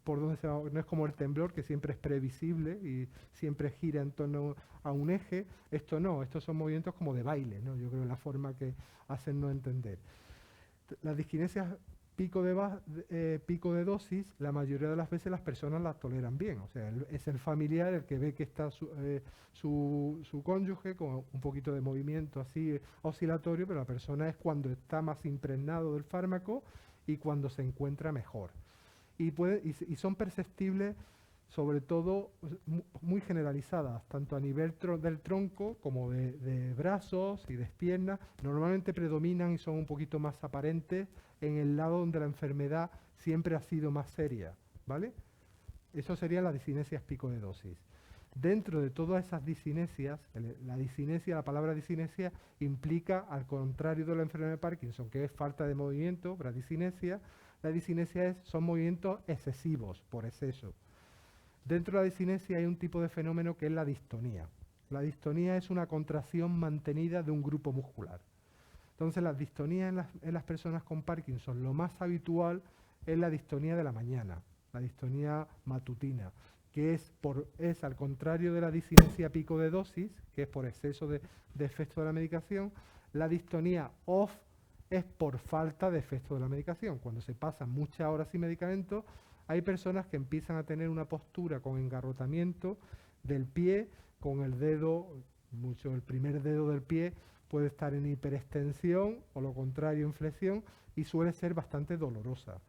por dónde se va. No es como el temblor, que siempre es previsible y siempre gira en torno a un eje. Esto no, estos son movimientos como de baile, ¿no? Yo creo que es la forma que hacen no entender. Las disquinesias pico de dosis, la mayoría de las veces las personas las toleran bien. O sea, es el familiar el que ve que está su cónyuge con un poquito de movimiento así oscilatorio, pero la persona es cuando está más impregnado del fármaco y cuando se encuentra mejor. Y son perceptibles, sobre todo, muy generalizadas, tanto a nivel del tronco como de brazos y de piernas. Normalmente predominan y son un poquito más aparentes en el lado donde la enfermedad siempre ha sido más seria, ¿vale? Eso sería la discinesias pico de dosis. Dentro de todas esas discinesias, la palabra discinesia implica, al contrario de la enfermedad de Parkinson, que es falta de movimiento, bradicinesia, la discinesia son movimientos excesivos, por exceso. Dentro de la discinesia hay un tipo de fenómeno que es la distonía. La distonía es una contracción mantenida de un grupo muscular. Entonces, las distonías en las personas con Parkinson, lo más habitual es la distonía de la mañana, la distonía matutina, que es al contrario de la discinesia pico de dosis, que es por exceso de efecto de la medicación. La distonía off es por falta de efecto de la medicación. Cuando se pasan muchas horas sin medicamento, hay personas que empiezan a tener una postura con engarrotamiento del pie, con el dedo, el primer dedo del pie puede estar en hiperextensión o lo contrario en flexión, y suele ser bastante dolorosa,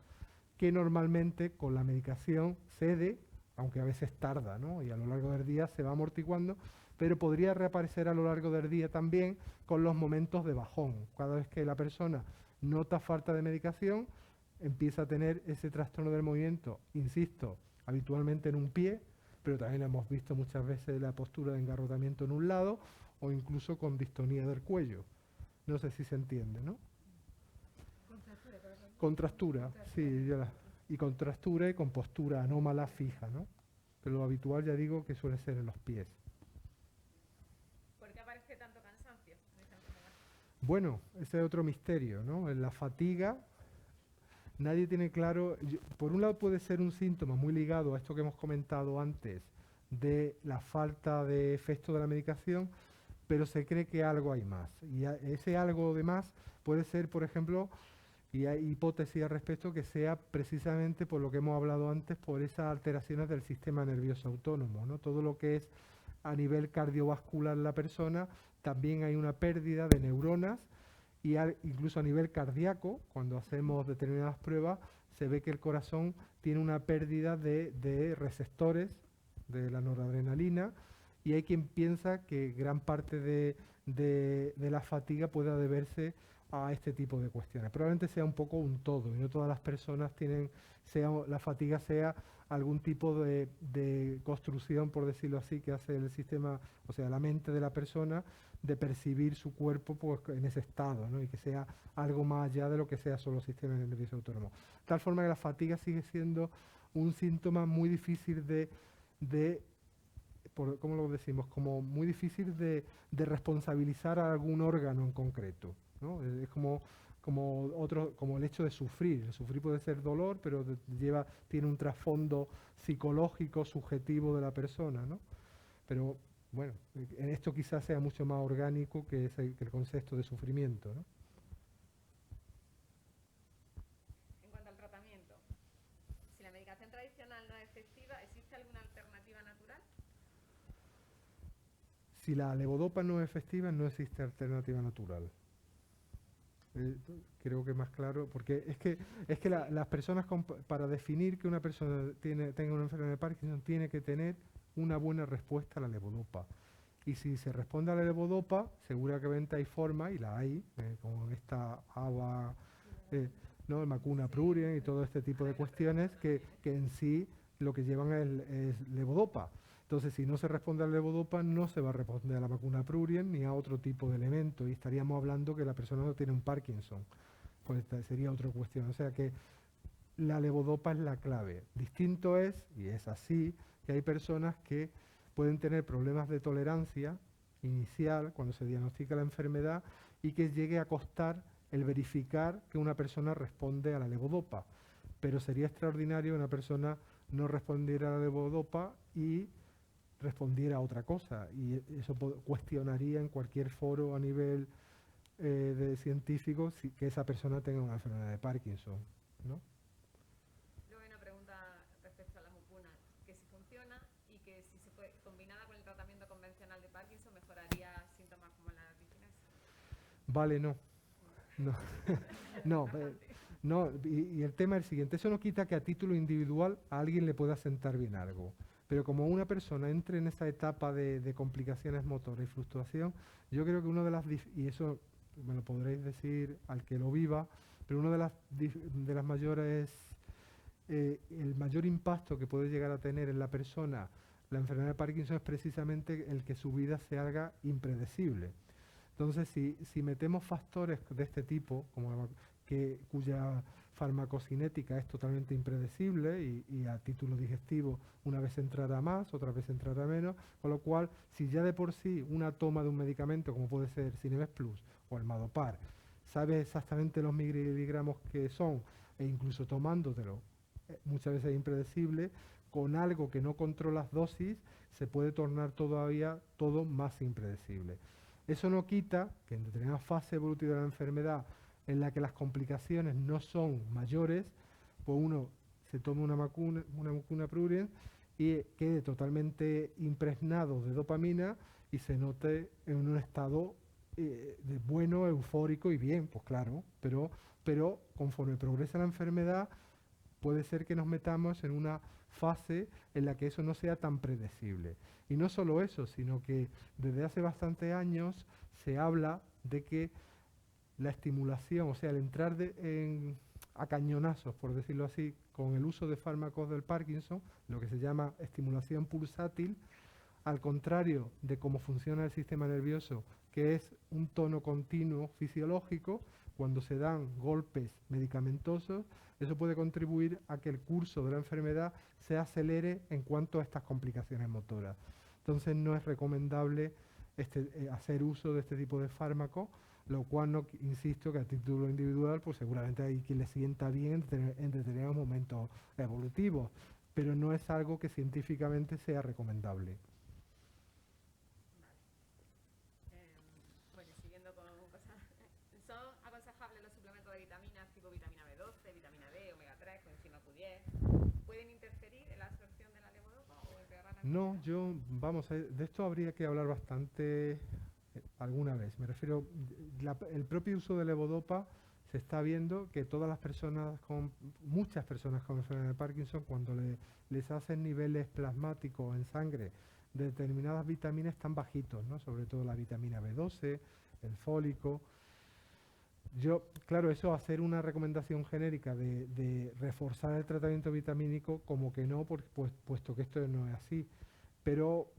que normalmente con la medicación cede, aunque a veces tarda, ¿no? Y a lo largo del día se va amortiguando, pero podría reaparecer a lo largo del día también con los momentos de bajón. Cada vez que la persona nota falta de medicación, empieza a tener ese trastorno del movimiento, insisto, habitualmente en un pie, pero también hemos visto muchas veces la postura de engarrotamiento en un lado, o incluso con distonía del cuello. No sé si se entiende, ¿no? Contractura, sí, y contractura y con postura anómala fija, ¿no? Pero lo habitual, ya digo, que suele ser en los pies. ¿Por qué aparece tanto cansancio en esta enfermedad? Bueno, ese es otro misterio, ¿no? En la fatiga, nadie tiene claro. Por un lado puede ser un síntoma muy ligado a esto que hemos comentado antes, de la falta de efecto de la medicación, pero se cree que algo hay más. Y ese algo de más puede ser, por ejemplo, y hay hipótesis al respecto, que sea precisamente por lo que hemos hablado antes, por esas alteraciones del sistema nervioso autónomo, ¿no? Todo lo que es a nivel cardiovascular la persona también hay una pérdida de neuronas y incluso a nivel cardíaco, cuando hacemos determinadas pruebas, se ve que el corazón tiene una pérdida de receptores de la noradrenalina y hay quien piensa que gran parte de la fatiga pueda deberse a este tipo de cuestiones. Probablemente sea un poco un todo y no todas las personas tienen, la fatiga sea algún tipo de construcción, por decirlo así, que hace el sistema, o sea, la mente de la persona, de percibir su cuerpo pues, en ese estado, ¿no? Y que sea algo más allá de lo que sea solo el sistema nervioso autónomo. De tal forma que la fatiga sigue siendo un síntoma muy difícil ¿cómo lo decimos? Como muy difícil de responsabilizar a algún órgano en concreto, ¿no? Es como el hecho de sufrir. El sufrir puede ser dolor, pero tiene un trasfondo psicológico, subjetivo de la persona, ¿no? Pero bueno, en esto quizás sea mucho más orgánico que el concepto de sufrimiento, ¿no? En cuanto al tratamiento, si la medicación tradicional no es efectiva, ¿existe alguna alternativa natural? Si la levodopa no es efectiva, no existe alternativa natural. Creo que es más claro, porque es que las personas, para definir que una persona tenga una enfermedad de Parkinson, tiene que tener una buena respuesta a la levodopa. Y si se responde a la levodopa, seguramente hay forma, y la hay, como esta ABA, ¿no? El Macuna Prurien y todo este tipo de cuestiones que en sí lo que llevan es levodopa. Entonces, si no se responde a la levodopa, no se va a responder a la Macuna Prurien ni a otro tipo de elemento, y estaríamos hablando que la persona no tiene un Parkinson. Pues esta sería otra cuestión. O sea que la levodopa es la clave. Distinto es, y es así, que hay personas que pueden tener problemas de tolerancia inicial cuando se diagnostica la enfermedad y que llegue a costar el verificar que una persona responde a la levodopa. Pero sería extraordinario que una persona no respondiera a la levodopa y respondiera a otra cosa. Y eso cuestionaría en cualquier foro a nivel de científico que esa persona tenga una enfermedad de Parkinson, ¿no? Luego hay una pregunta respecto a la mucuna, que si funciona y que si se puede, combinada con el tratamiento convencional de Parkinson, mejoraría síntomas como la discinesia. Vale, no. No, no, no, y el tema es el siguiente, eso no quita que a título individual a alguien le pueda sentar bien algo, pero como una persona entre en esa etapa de complicaciones motoras y fluctuación, yo creo que y eso me lo podréis decir al que lo viva, pero una de las mayores, el mayor impacto que puede llegar a tener en la persona la enfermedad de Parkinson es precisamente el que su vida se haga impredecible. Entonces, si metemos factores de este tipo, cuya farmacocinética es totalmente impredecible y a título digestivo una vez entrará más, otra vez entrará menos, con lo cual, si ya de por sí una toma de un medicamento como puede ser Cinemex Plus o el Madopar, sabe exactamente los miligramos que son e incluso tomándotelo, muchas veces es impredecible, con algo que no controla las dosis, se puede tornar todavía todo más impredecible. Eso no quita que en determinada fase evolutiva de la enfermedad en la que las complicaciones no son mayores, pues uno se toma una Macuna Prurien y quede totalmente impregnado de dopamina y se note en un estado de bueno, eufórico y bien, pues claro, pero conforme progresa la enfermedad puede ser que nos metamos en una fase en la que eso no sea tan predecible. Y no solo eso, sino que desde hace bastantes años se habla de que la estimulación, o sea, el entrar a cañonazos, por decirlo así, con el uso de fármacos del Parkinson, lo que se llama estimulación pulsátil, al contrario de cómo funciona el sistema nervioso, que es un tono continuo fisiológico, cuando se dan golpes medicamentosos, eso puede contribuir a que el curso de la enfermedad se acelere en cuanto a estas complicaciones motoras. Entonces no es recomendable hacer uso de este tipo de fármacos, lo cual no insisto que a título individual pues seguramente hay quien le sienta bien en determinados momentos evolutivos, pero no es algo que científicamente sea recomendable. Bueno, siguiendo con cosas, ¿son aconsejables los suplementos de vitaminas tipo vitamina B12, vitamina D, omega 3, coenzima Q10? ¿Pueden interferir en la absorción de la levodopa o empeorar la enfermedad? No, de esto habría que hablar bastante alguna vez. Me refiero, el propio uso de levodopa se está viendo que todas las personas muchas personas con enfermedad de Parkinson, cuando les hacen niveles plasmáticos en sangre de determinadas vitaminas están bajitos, ¿no? Sobre todo la vitamina B12, el fólico. Claro, eso hacer una recomendación genérica de reforzar el tratamiento vitamínico, como que no, puesto que esto no es así. Pero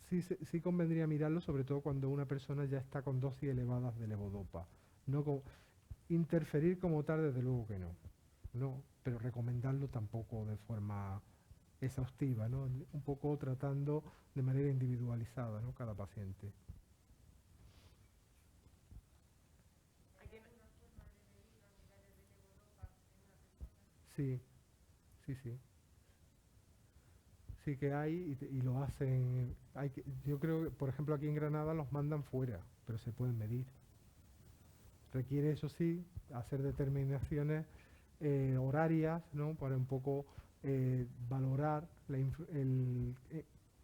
sí convendría mirarlo, sobre todo cuando una persona ya está con dosis elevadas de levodopa. Interferir como tal, desde luego que no, pero recomendarlo tampoco de forma exhaustiva, ¿no? Un poco tratando de manera individualizada, ¿no? Cada paciente. Sí, sí. Sí que hay y lo hacen. Yo creo que, por ejemplo, aquí en Granada los mandan fuera, pero se pueden medir. Requiere, eso sí, hacer determinaciones horarias, ¿no? Para un poco valorar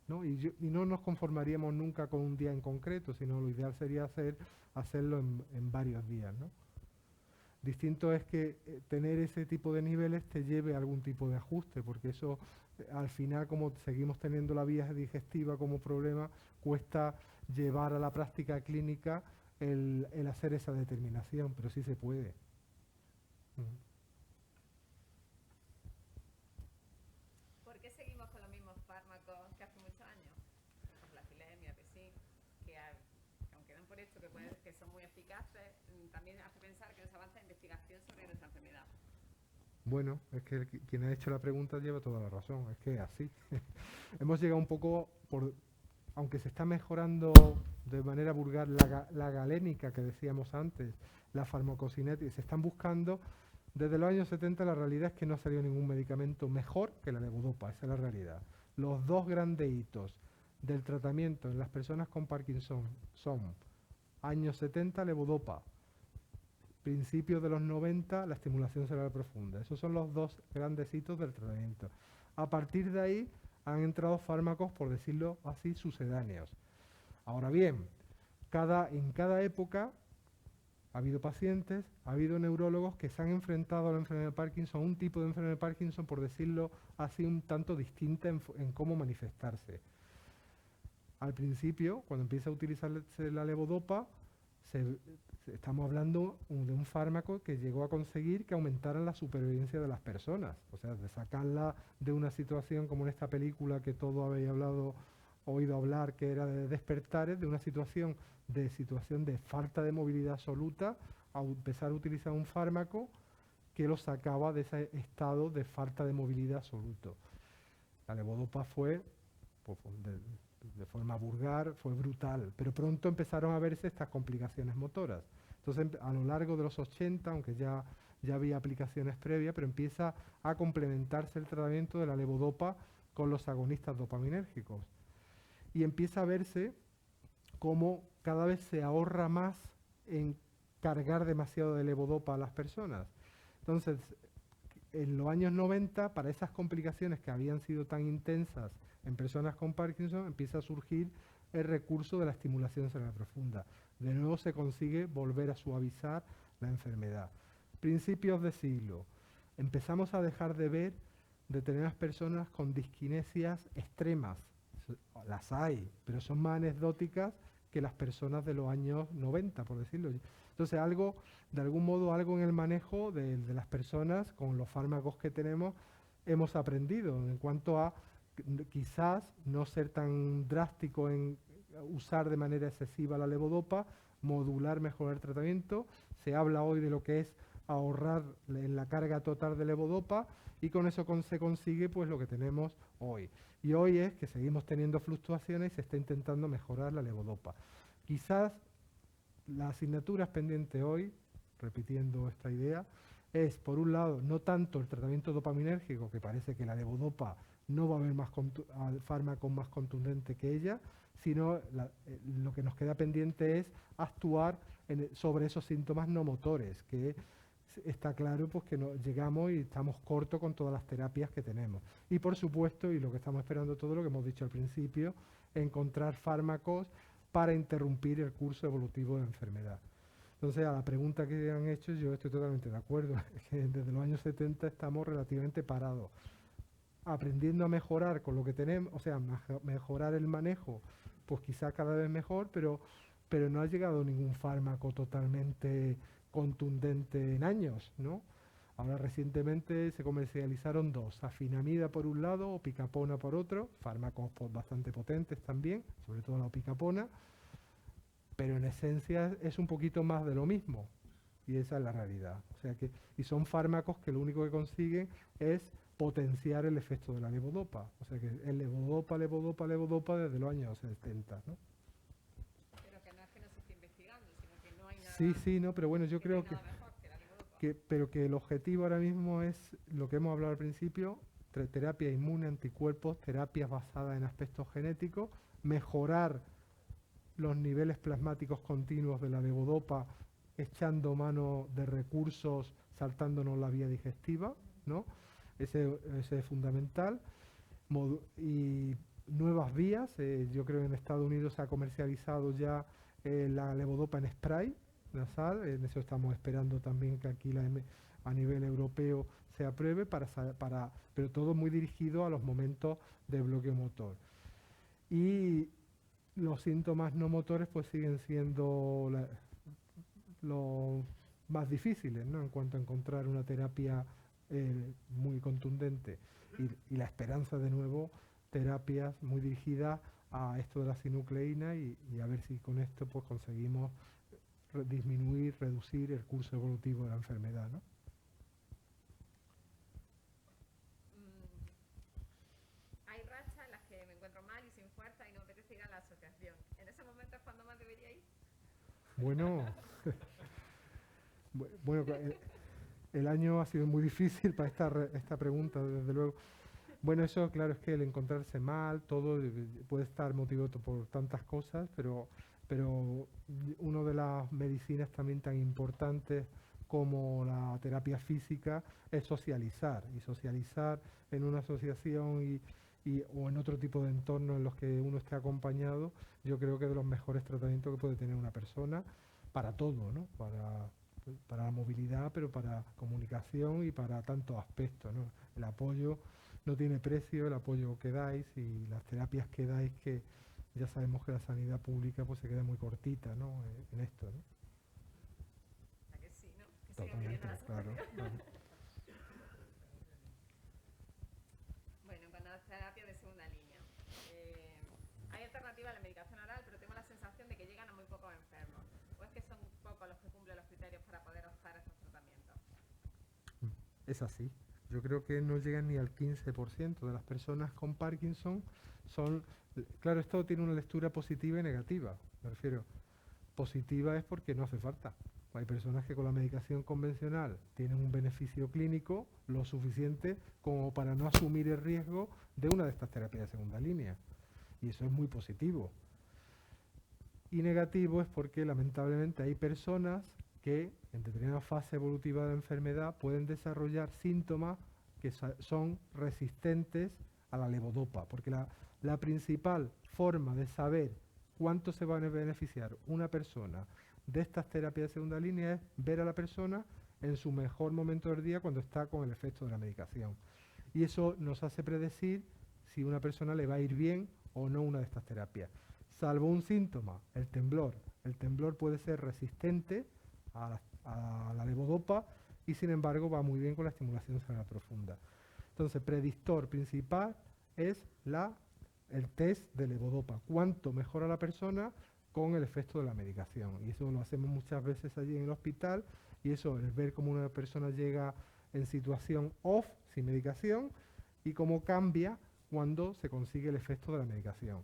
¿no? Y no nos conformaríamos nunca con un día en concreto, sino lo ideal sería hacerlo en varios días, ¿no? Distinto es que tener ese tipo de niveles te lleve a algún tipo de ajuste, porque eso al final, como seguimos teniendo la vía digestiva como problema, cuesta llevar a la práctica clínica el hacer esa determinación, pero sí se puede. ¿Por qué seguimos con los mismos fármacos que hace muchos años? Pues la filemia, Pesín, que aunque dan por hecho que son muy eficaces, también hace pensar que nos avanza la investigación sobre nuestra enfermedad. Bueno, es que quien ha hecho la pregunta lleva toda la razón, es que es así. Hemos llegado un poco, aunque se está mejorando de manera vulgar la galénica que decíamos antes, la farmacocinética, se están buscando. Desde los años 70 la realidad es que no ha salido ningún medicamento mejor que la levodopa, esa es la realidad. Los dos grandes hitos del tratamiento en las personas con Parkinson son años 70 levodopa, principios de los 90 la estimulación cerebral profunda. Esos son los dos grandes hitos del tratamiento. A partir de ahí han entrado fármacos, por decirlo así, sucedáneos. Ahora bien, en cada época ha habido pacientes, ha habido neurólogos que se han enfrentado a la enfermedad de Parkinson, un tipo de enfermedad de Parkinson, por decirlo así, un tanto distinta en cómo manifestarse. Al principio, cuando empieza a utilizarse la levodopa, estamos hablando de un fármaco que llegó a conseguir que aumentara la supervivencia de las personas. O sea, de sacarla de una situación como en esta película que todos habéis oído hablar, que era de Despertares, de una situación de falta de movilidad absoluta, a empezar a utilizar un fármaco que lo sacaba de ese estado de falta de movilidad absoluto. La levodopa fue, pues, de forma vulgar, fue brutal, pero pronto empezaron a verse estas complicaciones motoras. Entonces, a lo largo de los 80, aunque ya había aplicaciones previas, pero empieza a complementarse el tratamiento de la levodopa con los agonistas dopaminérgicos. Y empieza a verse cómo cada vez se ahorra más en cargar demasiado de levodopa a las personas. Entonces, en los años 90, para esas complicaciones que habían sido tan intensas en personas con Parkinson, empieza a surgir el recurso de la estimulación cerebral profunda. De nuevo se consigue volver a suavizar la enfermedad. Principios de siglo. Empezamos a dejar de ver determinadas personas con disquinesias extremas. Las hay, pero son más anecdóticas que las personas de los años 90, por decirlo. Entonces, de algún modo, algo en el manejo de las personas con los fármacos que tenemos hemos aprendido en cuanto a quizás no ser tan drástico en usar de manera excesiva la levodopa, modular mejor el tratamiento. Se habla hoy de lo que es ahorrar en la carga total de levodopa y con eso se consigue pues lo que tenemos hoy. Y hoy es que seguimos teniendo fluctuaciones y se está intentando mejorar la levodopa. Quizás la asignatura pendiente hoy, repitiendo esta idea, es por un lado no tanto el tratamiento dopaminérgico, que parece que la levodopa no va a haber fármaco más contundente que ella, sino lo que nos queda pendiente es actuar sobre esos síntomas no motores, que está claro pues que llegamos y estamos cortos con todas las terapias que tenemos. Y por supuesto, y lo que estamos esperando todo, lo que hemos dicho al principio, encontrar fármacos para interrumpir el curso evolutivo de la enfermedad. Entonces, a la pregunta que han hecho, yo estoy totalmente de acuerdo. Es que desde los años 70 estamos relativamente parados, aprendiendo a mejorar con lo que tenemos, o sea, mejorar el manejo, pues quizá cada vez mejor, pero no ha llegado ningún fármaco totalmente contundente en años, ¿no? Ahora recientemente se comercializaron dos, afinamida por un lado o picapona por otro, fármacos bastante potentes también, sobre todo la picapona, pero en esencia es un poquito más de lo mismo, y esa es la realidad. O sea que, y son fármacos que lo único que consiguen es potenciar el efecto de la levodopa. O sea que el levodopa desde los años 70, ¿no? Pero que no es que no se esté investigando, sino que no hay nada, Sí, no, pero bueno, yo que no hay creo nada mejor que la levodopa. pero que el objetivo ahora mismo es lo que hemos hablado al principio, terapia inmune, anticuerpos, terapias basadas en aspectos genéticos, mejorar los niveles plasmáticos continuos de la levodopa, echando mano de recursos, saltándonos la vía digestiva, ¿no? Ese es fundamental. Y nuevas vías, yo creo que en Estados Unidos se ha comercializado ya la levodopa en spray nasal, en eso estamos esperando también que aquí a nivel europeo se apruebe, pero todo muy dirigido a los momentos de bloqueo motor. Y los síntomas no motores pues siguen siendo los más difíciles, ¿no? En cuanto a encontrar una terapia muy contundente y la esperanza de nuevo, terapias muy dirigidas a esto de la sinucleína y a ver si con esto pues conseguimos disminuir, reducir el curso evolutivo de la enfermedad, ¿no? Hay rachas en las que me encuentro mal y sin fuerza y no me apetece ir a la asociación. ¿En ese momento es cuando más debería ir? Bueno, bueno, el año ha sido muy difícil para esta pregunta, desde luego. Bueno, eso claro es que el encontrarse mal, todo puede estar motivado por tantas cosas, pero una de las medicinas también tan importantes como la terapia física es socializar, y socializar en una asociación o en otro tipo de entorno en los que uno esté acompañado, yo creo que es de los mejores tratamientos que puede tener una persona para todo, ¿no? Para la movilidad, pero para comunicación y para tantos aspectos, ¿no? El apoyo no tiene precio, el apoyo que dais y las terapias que dais, que ya sabemos que la sanidad pública pues se queda muy cortita, ¿no? En esto, ¿no? ¿A que sí, no? Que sigan Totalmente, pidiendo la claro, asociación. claro. Bueno, en cuanto a las terapias de segunda línea, hay alternativas a la medicación oral, pero tengo la sensación de que llegan a muy pocos enfermos. ¿O es que son pocos los que cumplen los criterios para poder optar a estos tratamientos? Es así. Yo creo que no llegan ni al 15% de las personas con Parkinson son... Claro, esto tiene una lectura positiva y negativa. Me refiero, positiva es porque no hace falta. Hay personas que con la medicación convencional tienen un beneficio clínico lo suficiente como para no asumir el riesgo de una de estas terapias de segunda línea. Y eso es muy positivo. Y negativo es porque lamentablemente hay personas que en determinada fase evolutiva de la enfermedad pueden desarrollar síntomas que son resistentes a la levodopa, porque la principal forma de saber cuánto se va a beneficiar una persona de estas terapias de segunda línea es ver a la persona en su mejor momento del día cuando está con el efecto de la medicación. Y eso nos hace predecir si una persona le va a ir bien o no una de estas terapias. Salvo un síntoma, el temblor. El temblor puede ser resistente a la levodopa y sin embargo va muy bien con la estimulación cerebral profunda. Entonces, predictor principal es el test de levodopa. Cuánto mejora la persona con el efecto de la medicación. Y eso lo hacemos muchas veces allí en el hospital, y eso es ver cómo una persona llega en situación off, sin medicación, y cómo cambia cuando se consigue el efecto de la medicación.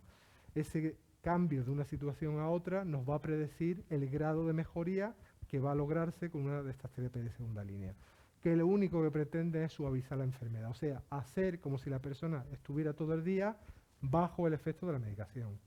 Ese cambio de una situación a otra nos va a predecir el grado de mejoría que va a lograrse con una de estas terapias de segunda línea, que lo único que pretende es suavizar la enfermedad, o sea, hacer como si la persona estuviera todo el día bajo el efecto de la medicación.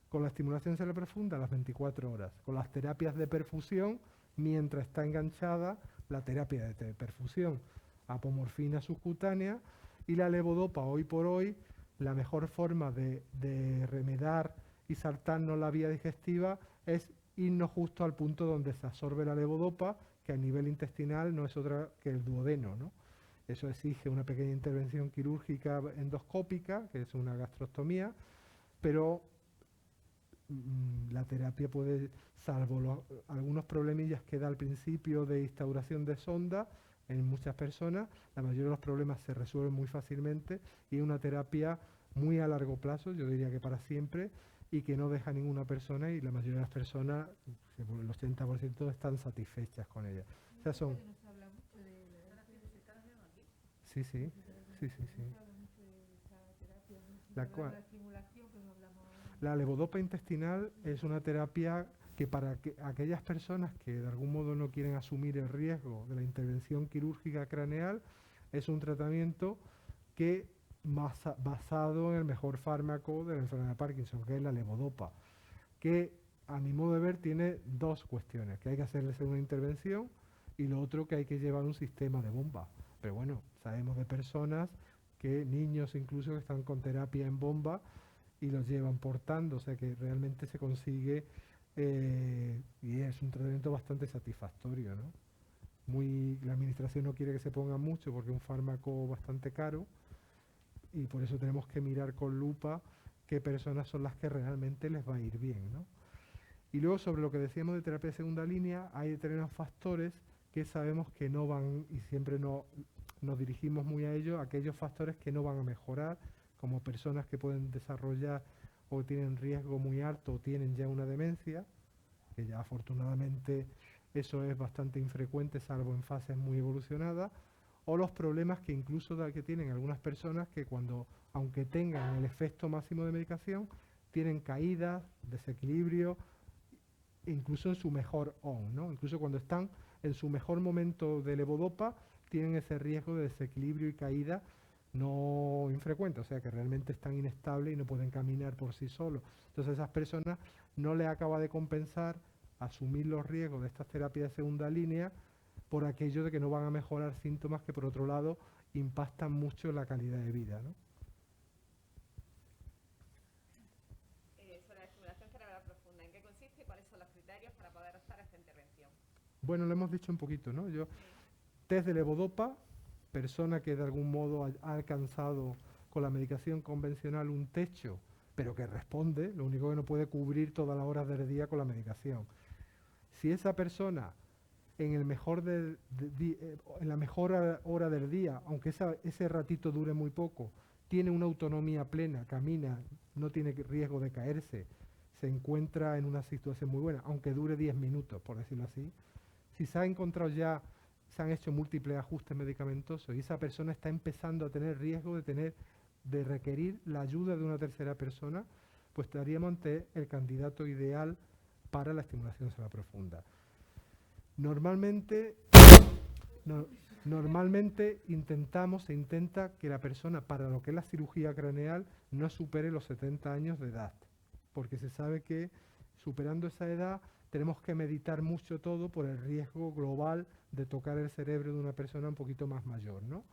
Con la estimulación cerebral profunda a las 24 horas, con las terapias de perfusión mientras está enganchada la terapia de perfusión, apomorfina subcutánea, y la levodopa hoy por hoy, la mejor forma de remediar y saltarnos la vía digestiva es irnos justo al punto donde se absorbe la levodopa, que a nivel intestinal no es otra que el duodeno, ¿no? Eso exige una pequeña intervención quirúrgica endoscópica, que es una gastrostomía, pero la terapia puede, salvo algunos problemillas que da al principio de instauración de sonda, en muchas personas, la mayoría de los problemas se resuelven muy fácilmente y es una terapia muy a largo plazo, yo diría que para siempre, y que no deja a ninguna persona y la mayoría de las personas, el 80% están satisfechas con ella. O sea, son... Nos habla mucho de la Sí, sí, sí, sí, sí. se habla mucho de esa terapia, ¿no? La De cual- la estimulación que no hablamos ahora. La levodopa intestinal es una terapia que para aquellas personas que de algún modo no quieren asumir el riesgo de la intervención quirúrgica craneal, es un tratamiento que basado en el mejor fármaco de la enfermedad de Parkinson, que es la levodopa, que a mi modo de ver tiene dos cuestiones, que hay que hacerles una intervención y lo otro que hay que llevar un sistema de bomba. Pero bueno, sabemos de personas que niños incluso que están con terapia en bomba y los llevan portando, o sea que realmente se consigue y es un tratamiento bastante satisfactorio, ¿no? La administración no quiere que se ponga mucho porque es un fármaco bastante caro y por eso tenemos que mirar con lupa qué personas son las que realmente les va a ir bien, ¿no? Y luego sobre lo que decíamos de terapia de segunda línea, hay determinados factores que sabemos que no van y siempre nos dirigimos muy a ellos, aquellos factores que no van a mejorar, como personas que pueden desarrollar o tienen riesgo muy alto o tienen ya una demencia, que ya afortunadamente eso es bastante infrecuente salvo en fases muy evolucionadas, o los problemas que incluso que tienen algunas personas que cuando, aunque tengan el efecto máximo de medicación, tienen caídas, desequilibrio, incluso en su mejor on, ¿no? Incluso cuando están en su mejor momento de levodopa, tienen ese riesgo de desequilibrio y caída no infrecuente, o sea que realmente están inestables y no pueden caminar por sí solos. Entonces a esas personas no les acaba de compensar asumir los riesgos de estas terapias de segunda línea por aquello de que no van a mejorar síntomas que por otro lado impactan mucho en la calidad de vida, ¿no? Sobre la estimulación cerebral profunda, ¿en qué consiste y cuáles son los criterios para poder optar a esta intervención? Bueno, lo hemos dicho un poquito, ¿no? Test de levodopa, persona que de algún modo ha alcanzado con la medicación convencional un techo, pero que responde, lo único que no puede cubrir todas las horas del día con la medicación. Si esa persona en el mejor en la mejor hora del día, aunque ese ratito dure muy poco, tiene una autonomía plena, camina, no tiene riesgo de caerse, se encuentra en una situación muy buena, aunque dure 10 minutos, por decirlo así. Si se ha encontrado ya, se han hecho múltiples ajustes medicamentosos y esa persona está empezando a tener riesgo de requerir la ayuda de una tercera persona, pues estaríamos ante el candidato ideal para la estimulación cerebral profunda. Normalmente se intenta que la persona, para lo que es la cirugía craneal, no supere los 70 años de edad, porque se sabe que superando esa edad tenemos que meditar mucho todo por el riesgo global de tocar el cerebro de una persona un poquito más mayor, ¿no?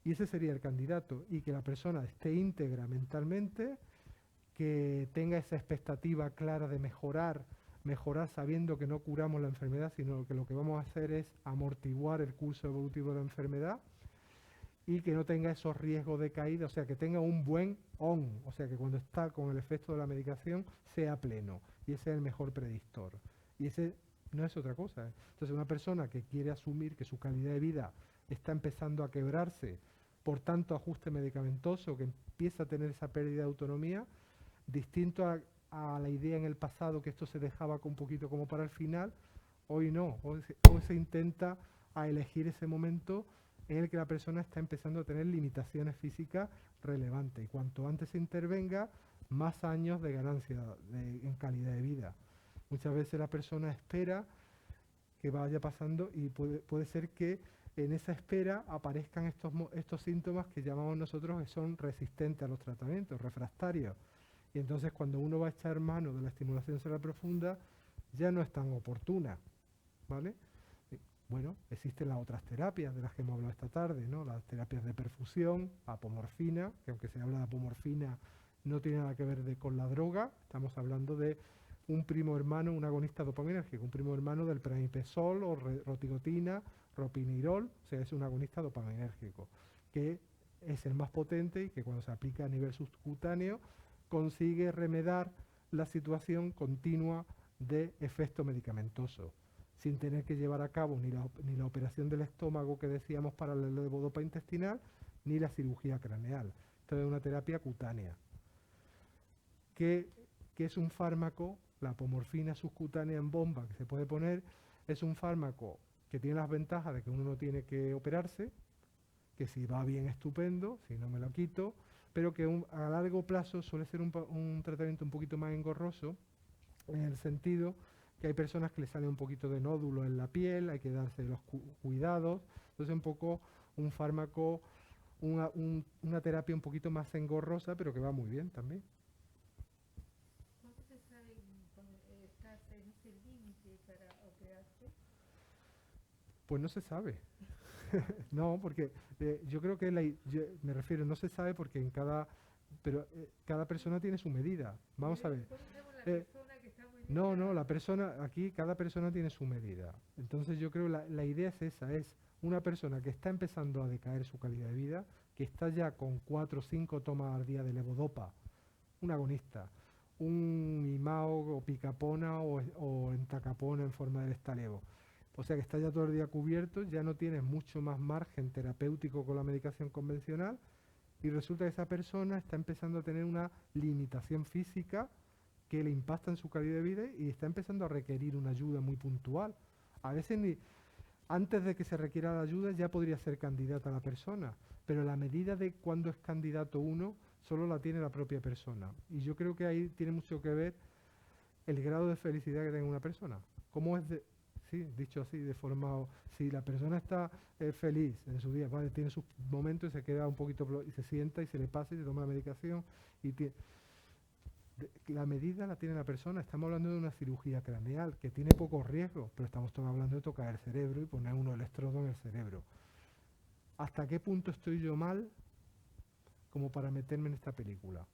Y ese sería el candidato, y que la persona esté íntegra mentalmente, que tenga esa expectativa clara de mejorar sabiendo que no curamos la enfermedad, sino que lo que vamos a hacer es amortiguar el curso evolutivo de la enfermedad y que no tenga esos riesgos de caída, o sea, que tenga un buen on, o sea, que cuando está con el efecto de la medicación sea pleno, y ese es el mejor predictor. Y ese no es otra cosa. Entonces, una persona que quiere asumir que su calidad de vida está empezando a quebrarse por tanto ajuste medicamentoso, que empieza a tener esa pérdida de autonomía, distinto a la idea en el pasado que esto se dejaba un poquito como para el final, hoy no, hoy se intenta a elegir ese momento en el que la persona está empezando a tener limitaciones físicas relevantes y cuanto antes se intervenga, más años de ganancia en calidad de vida. Muchas veces la persona espera que vaya pasando y puede ser que en esa espera aparezcan estos síntomas que llamamos nosotros que son resistentes a los tratamientos, refractarios. Y entonces cuando uno va a echar mano de la estimulación cerebral profunda, ya no es tan oportuna, ¿vale? Bueno, existen las otras terapias de las que hemos hablado esta tarde, ¿no? Las terapias de perfusión, apomorfina, que aunque se habla de apomorfina, no tiene nada que ver con la droga, estamos hablando de un primo hermano, un agonista dopaminérgico, un primo hermano del pramiprazol o rotigotina, ropinirol, o sea, es un agonista dopaminérgico, que es el más potente y que cuando se aplica a nivel subcutáneo consigue remediar la situación continua de efecto medicamentoso, sin tener que llevar a cabo ni la operación del estómago que decíamos para la levodopa intestinal, ni la cirugía craneal. Esto es una terapia cutánea. ¿Qué es un fármaco? La apomorfina subcutánea en bomba que se puede poner es un fármaco que tiene las ventajas de que uno no tiene que operarse, que si va bien estupendo, si no me lo quito, pero que a largo plazo suele ser un tratamiento un poquito más engorroso, en el sentido que hay personas que le sale un poquito de nódulo en la piel, hay que darse los cuidados, entonces un poco un fármaco, una terapia un poquito más engorrosa, pero que va muy bien también. ¿Cómo se sabe cuando estás en ese límite para operarte? Pues no se sabe. No, porque yo creo que me refiero, no se sabe porque cada persona tiene su medida. Vamos a ver. ¿Cómo sabemos la persona que está muy No, cada persona tiene su medida. Entonces yo creo la idea es esa, es una persona que está empezando a decaer su calidad de vida, que está ya con 4 o 5 tomas al día de levodopa, un agonista, un imao o picapona o entacapona en forma de estalevo. O sea que está ya todo el día cubierto, ya no tiene mucho más margen terapéutico con la medicación convencional y resulta que esa persona está empezando a tener una limitación física que le impacta en su calidad de vida y está empezando a requerir una ayuda muy puntual. A veces antes de que se requiera la ayuda ya podría ser candidata la persona, pero la medida de cuándo es candidato uno solo la tiene la propia persona. Y yo creo que ahí tiene mucho que ver el grado de felicidad que tenga una persona. ¿Cómo es sí, dicho así, deformado? Si la persona está feliz en su día, vale, tiene sus momentos y se queda un poquito, y se sienta y se le pasa y se toma la medicación y la medida la tiene la persona. Estamos hablando de una cirugía craneal que tiene pocos riesgos, pero estamos hablando de tocar el cerebro y poner unos electrodos en el cerebro. ¿Hasta qué punto estoy yo mal como para meterme en esta película?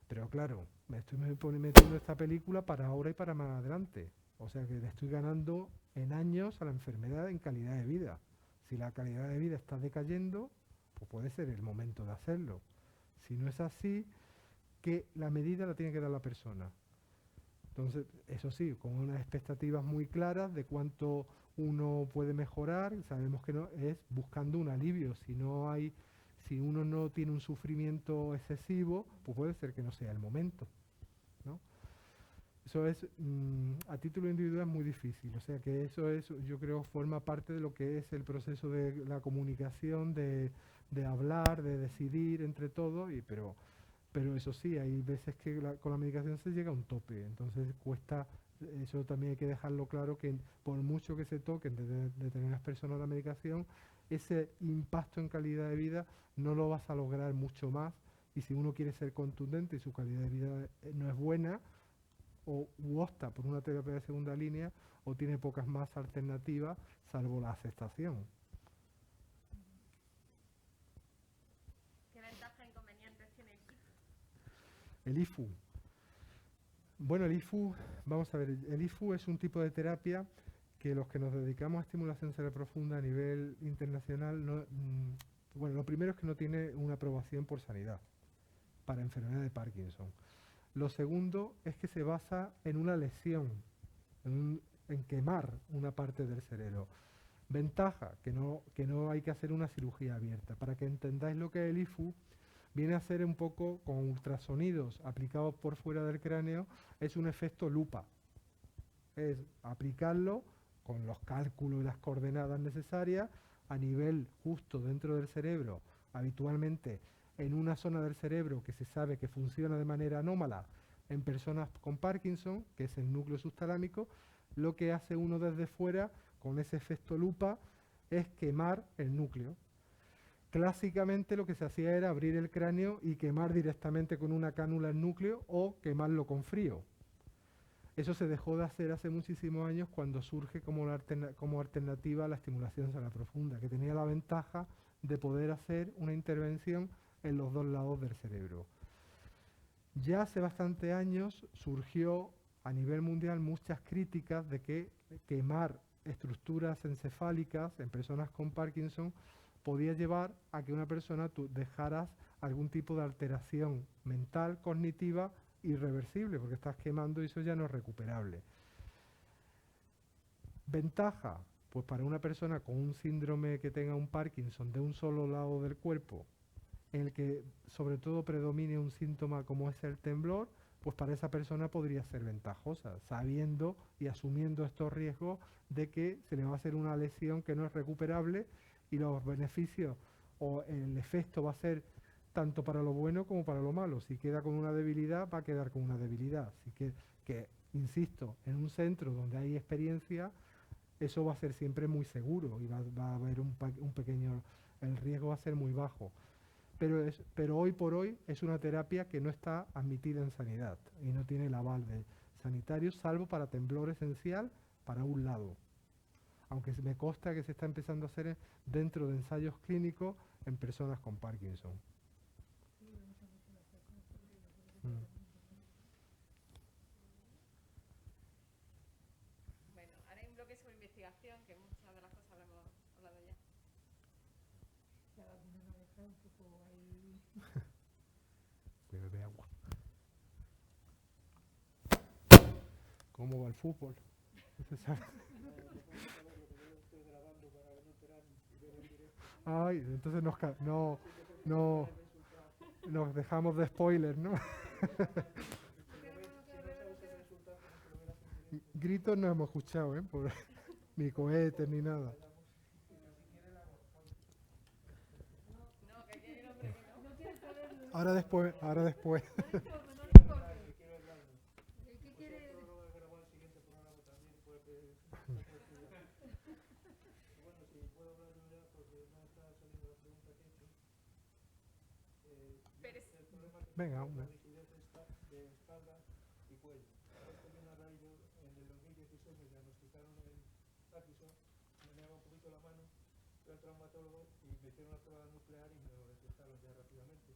Pero claro, me estoy metiendo en esta película para ahora y para más adelante. O sea que le estoy ganando en años a la enfermedad en calidad de vida. Si la calidad de vida está decayendo, pues puede ser el momento de hacerlo. Si no es así, que la medida la tiene que dar la persona. Entonces, eso sí, con unas expectativas muy claras de cuánto uno puede mejorar, sabemos que no es buscando un alivio. Si uno no tiene un sufrimiento excesivo, pues puede ser que no sea el momento, ¿no? Eso es, a título individual es muy difícil, o sea que eso es, yo creo, forma parte de lo que es el proceso de la comunicación, de hablar, de decidir entre todos, pero eso sí, hay veces que con la medicación se llega a un tope, entonces cuesta, eso también hay que dejarlo claro, que por mucho que se toquen de determinadas personas la medicación, ese impacto en calidad de vida no lo vas a lograr mucho más, y si uno quiere ser contundente y su calidad de vida no es buena, o opta por una terapia de segunda línea, o tiene pocas más alternativas, salvo la aceptación. ¿Qué ventajas e inconvenientes tiene el IFU? El IFU. Bueno, el IFU, vamos a ver, el IFU es un tipo de terapia que los que nos dedicamos a estimulación cerebral profunda a nivel internacional, bueno, lo primero es que no tiene una aprobación por sanidad para enfermedad de Parkinson. Lo segundo es que se basa en una lesión, en quemar una parte del cerebro. Ventaja, que no hay que hacer una cirugía abierta. Para que entendáis lo que es el IFU, viene a ser un poco con ultrasonidos aplicados por fuera del cráneo, es un efecto lupa. Es aplicarlo con los cálculos y las coordenadas necesarias a nivel justo dentro del cerebro, habitualmente en una zona del cerebro que se sabe que funciona de manera anómala en personas con Parkinson, que es el núcleo subtalámico. Lo que hace uno desde fuera con ese efecto lupa es quemar el núcleo. Clásicamente lo que se hacía era abrir el cráneo y quemar directamente con una cánula el núcleo o quemarlo con frío. Eso se dejó de hacer hace muchísimos años cuando surge como alternativa a la estimulación cerebral profunda, que tenía la ventaja de poder hacer una intervención en los dos lados del cerebro. Ya hace bastantes años surgió a nivel mundial muchas críticas de que quemar estructuras encefálicas en personas con Parkinson podía llevar a que una persona tú dejaras algún tipo de alteración mental, cognitiva, irreversible, porque estás quemando y eso ya no es recuperable. Ventaja, pues para una persona con un síndrome que tenga un Parkinson de un solo lado del cuerpo, en el que sobre todo predomine un síntoma como es el temblor, pues para esa persona podría ser ventajosa, sabiendo y asumiendo estos riesgos de que se le va a hacer una lesión que no es recuperable y los beneficios o el efecto va a ser tanto para lo bueno como para lo malo. Si queda con una debilidad, va a quedar con una debilidad. Así que insisto, en un centro donde hay experiencia, eso va a ser siempre muy seguro y va a haber un pequeño, el riesgo va a ser muy bajo. Pero hoy por hoy es una terapia que no está admitida en sanidad y no tiene el aval de sanitarios, salvo para temblor esencial para un lado. Aunque me consta que se está empezando a hacer dentro de ensayos clínicos en personas con Parkinson. Mm. Bueno, ahora hay un bloque sobre investigación, que muchas de las cosas lo hemos hablado ya. Cada uno nos deja un poco ahí. Voy a beber agua. ¿Cómo va el fútbol? ¿No se sabe? Ay, entonces no, nos dejamos de spoiler, ¿no? Gritos no hemos escuchado, ¿eh? Ni cohetes ni nada. No, que aquí hay un hombre que no. No quiere saberlo. Ahora después. No le informe, no le informe. ¿Qué quiere? Pero Venga, una. traumatólogo y me hicieron una prueba nuclear y me lo detectaron ya rápidamente.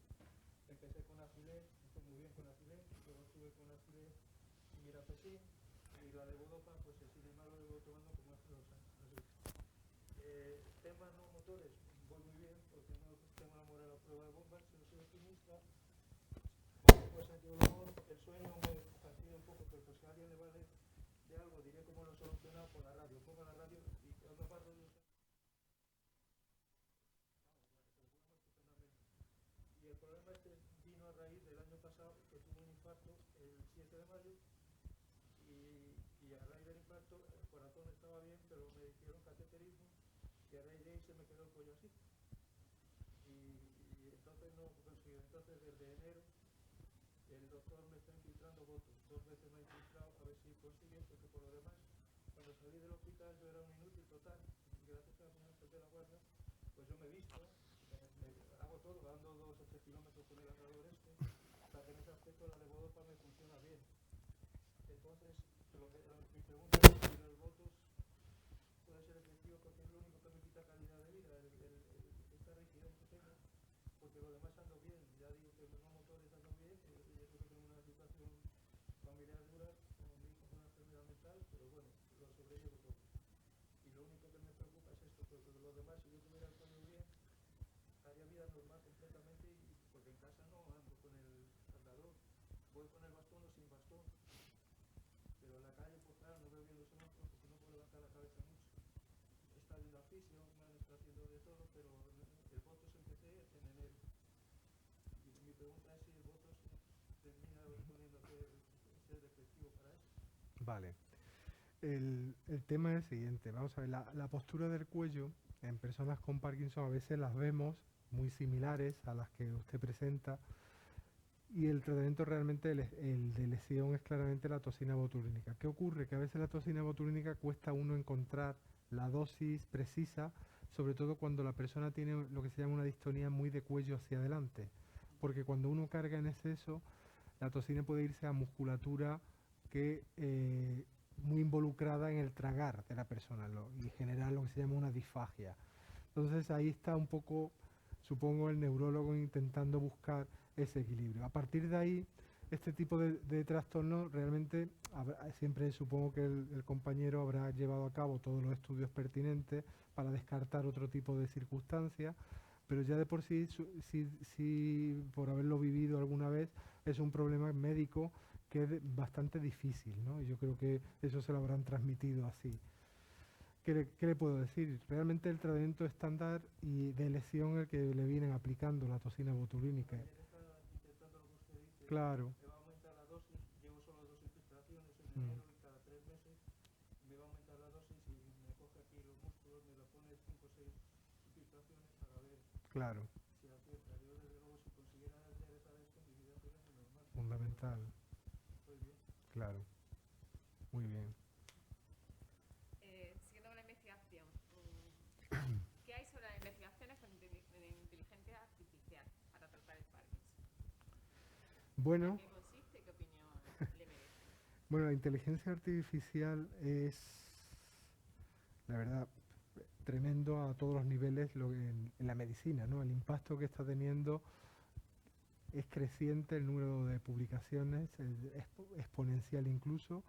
Empecé con Afilé, fue muy bien con Afilé, luego estuve con Afilé y Mirapesín, y la levodopa, pues el cinema lo llevo tomando como hace 2 años. Temas no motores, voy muy bien porque no tengo la moral a prueba de bombas, pero soy optimista. Pues sentido el humor, el sueño me fastidia un poco, pero pues si a alguien le vale de algo, diré cómo lo he solucionado por la radio. Pongo la radio y cuando parlo yo... Y el problema este vino a raíz del año pasado, que tuve un infarto el 7 de mayo, y a raíz del infarto el corazón estaba bien, pero me hicieron cateterismo, y a raíz de ahí se me quedó el cuello así. Y entonces no conseguí. Entonces desde enero el doctor me está infiltrando votos. 2 veces me ha infiltrado, a ver si consigue, porque por lo demás, cuando salí del hospital yo era un inútil total. Gracias a mi ángel de la guardia, pues yo me he visto, hago todo, ando 2 o 3 kilómetros con el andador este. O sea que en ese aspecto la levodopa me funciona bien. Entonces, mi pregunta es si los votos puede ser efectivo, porque es lo único que me quita calidad de vida, esta rigidez que tengo, porque lo demás ando bien. Ya digo que no motores ando bien, y eso que tengo una situación familiar dura, como mi hijo con una enfermedad mental, pero bueno, lo sobrellevo todo. Y lo único que me preocupa es esto, porque lo demás, si yo tuviera el cuello bien, haría vida normal completamente, porque en casa no ando con el andador, voy con el bastón o sin bastón, pero en la calle, pues claro, no veo bien los semáforos porque no puedo levantar la cabeza mucho. He estado en la fisio, me han estado haciendo de todo, pero el voto se empecé en enero. Y mi pregunta es si el voto termina respondiendo a ser efectivo para eso. Vale. El tema es el siguiente. Vamos a ver, la postura del cuello en personas con Parkinson a veces las vemos muy similares a las que usted presenta, y el tratamiento realmente, el de lesión, es claramente la toxina botulínica. ¿Qué ocurre? Que a veces la toxina botulínica cuesta a uno encontrar la dosis precisa, sobre todo cuando la persona tiene lo que se llama una distonía muy de cuello hacia adelante, porque cuando uno carga en exceso, la toxina puede irse a musculatura que muy involucrada en el tragar de la persona y generar lo que se llama una disfagia. Entonces ahí está un poco, supongo, el neurólogo intentando buscar ese equilibrio. A partir de ahí, este tipo de trastornos realmente siempre supongo que el compañero habrá llevado a cabo todos los estudios pertinentes para descartar otro tipo de circunstancias, pero ya de por sí, sí, por haberlo vivido alguna vez, es un problema médico que es bastante difícil, ¿no? Y yo creo que eso se lo habrán transmitido así. ¿Qué le puedo decir? Realmente el tratamiento estándar y de elección el que le vienen aplicando la toxina botulínica. Él está intentando lo que usted dice, Claro. que va a aumentar la dosis, llevo solo 2 infiltraciones en Mm. enero y cada 3 meses me va a aumentar la dosis y me coge aquí los músculos, me lo pone 5 o 6 infiltraciones para ver Claro, si acierta. Yo desde luego si consiguiera enderezar esto mi vida sería muy normal. fundamental, Estoy bien. claro. Muy bien. Siguiendo con la investigación, ¿qué hay sobre las investigaciones con inteligencia artificial para tratar el Parkinson? Bueno, ¿En qué consiste y qué opinión le merece? bueno, la inteligencia artificial es, la verdad, tremendo a todos los niveles en la medicina, ¿no? El impacto que está teniendo es creciente, el número de publicaciones es exponencial incluso,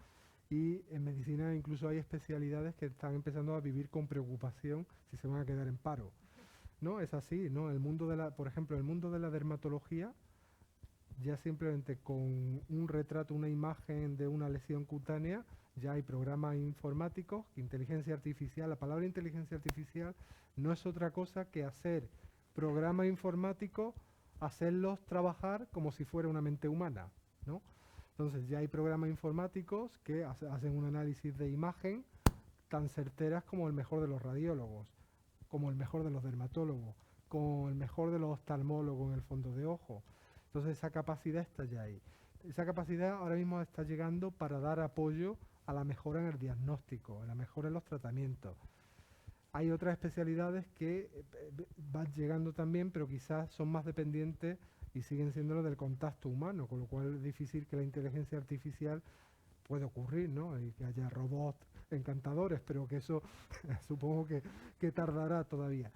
y en medicina incluso hay especialidades que están empezando a vivir con preocupación si se van a quedar en paro. ¿No? Es así, ¿no? El mundo por ejemplo, el mundo de la dermatología, ya simplemente con un retrato, una imagen de una lesión cutánea, ya hay programas informáticos, inteligencia artificial. La palabra inteligencia artificial no es otra cosa que hacer programas informáticos, hacerlos trabajar como si fuera una mente humana, ¿no? Entonces ya hay programas informáticos que hacen un análisis de imagen tan certeras como el mejor de los radiólogos, como el mejor de los dermatólogos, como el mejor de los oftalmólogos en el fondo de ojo. Entonces esa capacidad está ya ahí. Esa capacidad ahora mismo está llegando para dar apoyo a la mejora en el diagnóstico, a la mejora en los tratamientos. Hay otras especialidades que van llegando también, pero quizás son más dependientes y siguen siendo lo del contacto humano, con lo cual es difícil que la inteligencia artificial pueda ocurrir, ¿no? Y que haya robots encantadores, pero que eso supongo que tardará todavía.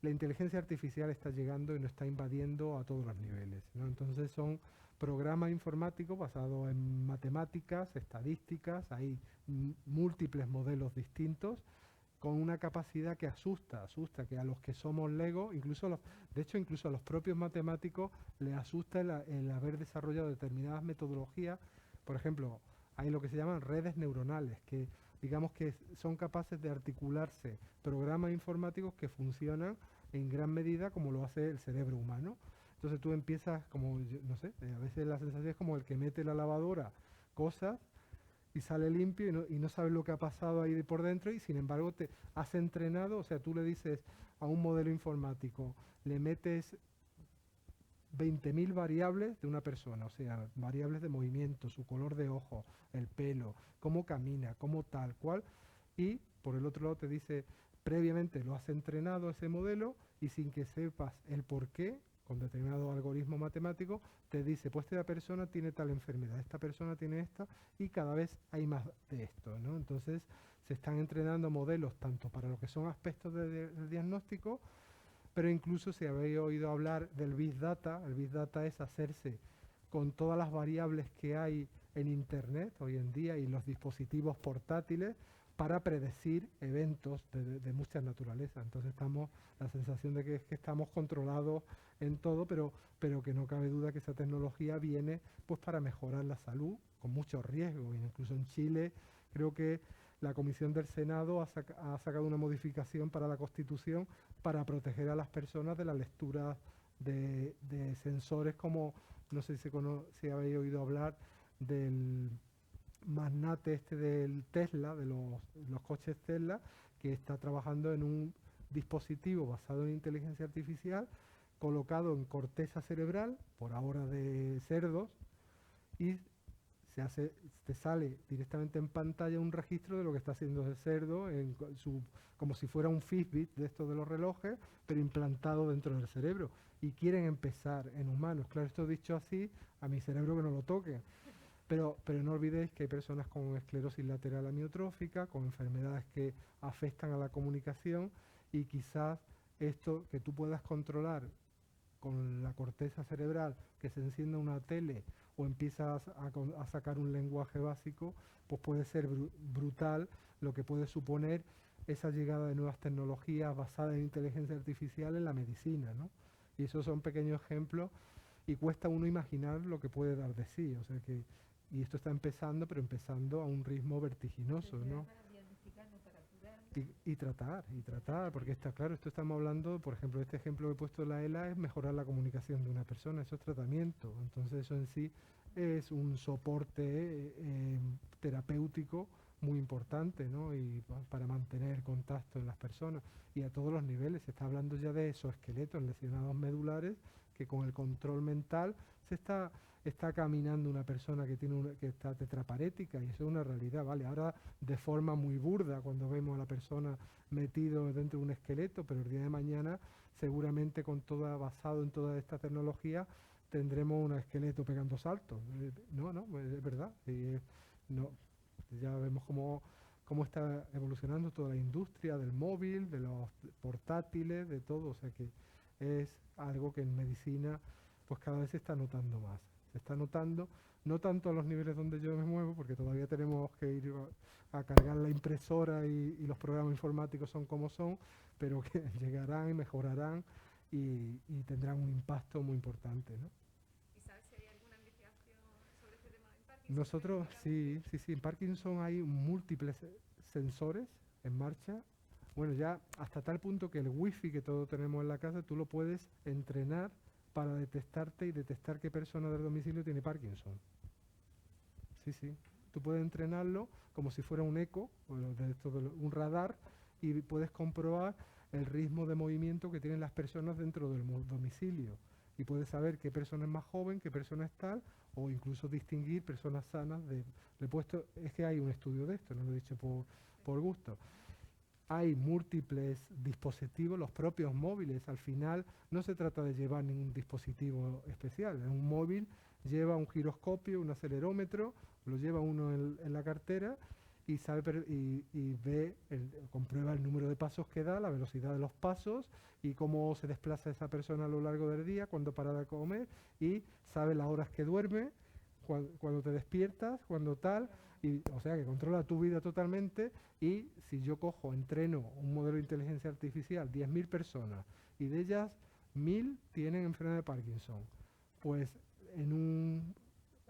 La inteligencia artificial está llegando y nos está invadiendo a todos los niveles, ¿no? Entonces son programas informáticos basados en matemáticas, estadísticas, hay múltiples modelos distintos con una capacidad que asusta, que a los que somos legos, de hecho incluso a los propios matemáticos les asusta el haber desarrollado determinadas metodologías. Por ejemplo, hay lo que se llaman redes neuronales, que digamos que son capaces de articularse programas informáticos que funcionan en gran medida como lo hace el cerebro humano. Entonces tú empiezas como, no sé, a veces la sensación es como el que mete la lavadora cosas y sale limpio y no sabes lo que ha pasado ahí por dentro, y sin embargo te has entrenado. O sea, tú le dices a un modelo informático, le metes 20.000 variables de una persona, o sea, variables de movimiento, su color de ojo, el pelo, cómo camina, cómo tal cual, y por el otro lado te dice, previamente lo has entrenado ese modelo y sin que sepas el por qué, con determinado algoritmo matemático, te dice, pues esta persona tiene tal enfermedad, esta persona tiene esta, y cada vez hay más de esto, ¿no? Entonces se están entrenando modelos tanto para lo que son aspectos del diagnóstico, pero incluso si habéis oído hablar del Big Data. El Big Data es hacerse con todas las variables que hay en Internet hoy en día y los dispositivos portátiles para predecir eventos de muchas naturalezas. Entonces la sensación de que estamos controlados en todo, pero que no cabe duda que esa tecnología viene pues para mejorar la salud con muchos riesgos. Incluso en Chile creo que la Comisión del Senado ha sacado una modificación para la Constitución para proteger a las personas de la lectura de sensores como, no sé si habéis oído hablar del magnate este del Tesla, de los coches Tesla, que está trabajando en un dispositivo basado en inteligencia artificial colocado en corteza cerebral, por ahora de cerdos, y te sale directamente en pantalla un registro de lo que está haciendo el cerdo, como si fuera un Fitbit de estos de los relojes, pero implantado dentro del cerebro. Y quieren empezar en humanos. Claro, esto dicho así, a mi cerebro que no lo toque. Pero no olvidéis que hay personas con esclerosis lateral amiotrófica, con enfermedades que afectan a la comunicación, y quizás esto que tú puedas controlar con la corteza cerebral que se encienda una tele o empiezas a sacar un lenguaje básico, pues puede ser brutal lo que puede suponer esa llegada de nuevas tecnologías basadas en inteligencia artificial en la medicina, ¿no? Y esos son pequeños ejemplos y cuesta uno imaginar lo que puede dar de sí, o sea que, y esto está empezando, pero empezando a un ritmo vertiginoso, ¿no? Y tratar, porque está claro, esto estamos hablando, por ejemplo, este ejemplo que he puesto de la ELA es mejorar la comunicación de una persona, eso es tratamiento, entonces eso en sí es un soporte terapéutico muy importante, ¿no? Y para mantener contacto en las personas y a todos los niveles. Se está hablando ya de exoesqueletos lesionados medulares, que con el control mental está caminando una persona que está tetraparética, y eso es una realidad, ¿vale? Ahora de forma muy burda cuando vemos a la persona metido dentro de un esqueleto, pero el día de mañana seguramente basado en toda esta tecnología tendremos un esqueleto pegando saltos. No, es verdad. No, ya vemos cómo está evolucionando toda la industria del móvil, de los portátiles, de todo. O sea que es algo que en medicina pues cada vez se está notando más. Se está notando, no tanto a los niveles donde yo me muevo, porque todavía tenemos que ir a cargar la impresora y los programas informáticos son como son, pero que llegarán y mejorarán y tendrán un impacto muy importante, ¿no? ¿Y sabes si hay alguna investigación sobre este tema en Parkinson? Nosotros, sí, en Parkinson hay múltiples sensores en marcha. Bueno, ya hasta tal punto que el wifi que todos tenemos en la casa, tú lo puedes entrenar para detectarte y detectar qué persona del domicilio tiene Parkinson. Sí. Tú puedes entrenarlo como si fuera un eco, un radar, y puedes comprobar el ritmo de movimiento que tienen las personas dentro del domicilio. Y puedes saber qué persona es más joven, qué persona es tal, o incluso distinguir personas sanas es que hay un estudio de esto, no lo he dicho por gusto. Hay múltiples dispositivos, los propios móviles. Al final no se trata de llevar ningún dispositivo especial. Un móvil lleva un giroscopio, un acelerómetro, lo lleva uno en la cartera y comprueba el número de pasos que da, la velocidad de los pasos y cómo se desplaza esa persona a lo largo del día, cuándo para de comer, y sabe las horas que duerme, cuando te despiertas, cuando tal. O sea que controla tu vida totalmente. Y si yo entreno un modelo de inteligencia artificial, 10.000 personas, y de ellas 1.000 tienen enfermedad de Parkinson, pues en un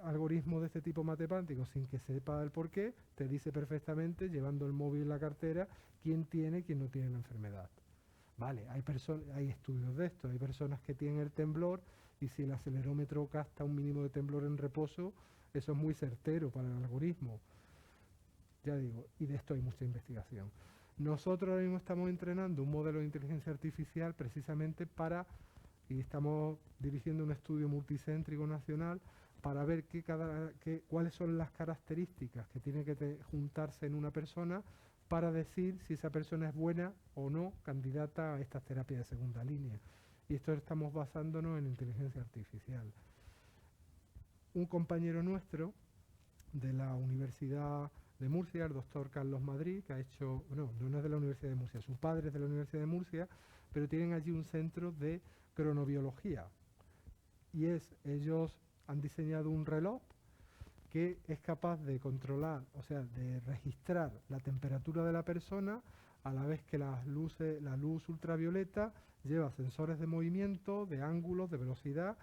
algoritmo de este tipo matemático, sin que sepa el porqué, te dice perfectamente, llevando el móvil en la cartera, quién tiene y quién no tiene la enfermedad. Vale, hay estudios de esto, hay personas que tienen el temblor, y si el acelerómetro capta un mínimo de temblor en reposo, eso es muy certero para el algoritmo. Ya digo, y de esto hay mucha investigación. Nosotros ahora mismo estamos entrenando un modelo de inteligencia artificial precisamente y estamos dirigiendo un estudio multicéntrico nacional para ver cuáles son las características que tiene que juntarse en una persona para decir si esa persona es buena o no candidata a estas terapias de segunda línea. Y esto estamos basándonos en inteligencia artificial. Un compañero nuestro de la Universidad de Murcia, el doctor Carlos Madrid, que ha hecho, no es de la Universidad de Murcia, su padre es de la Universidad de Murcia, pero tienen allí un centro de cronobiología. Y ellos han diseñado un reloj que es capaz de controlar, o sea, de registrar la temperatura de la persona, a la vez que la luz ultravioleta lleva sensores de movimiento, de ángulos, de velocidad.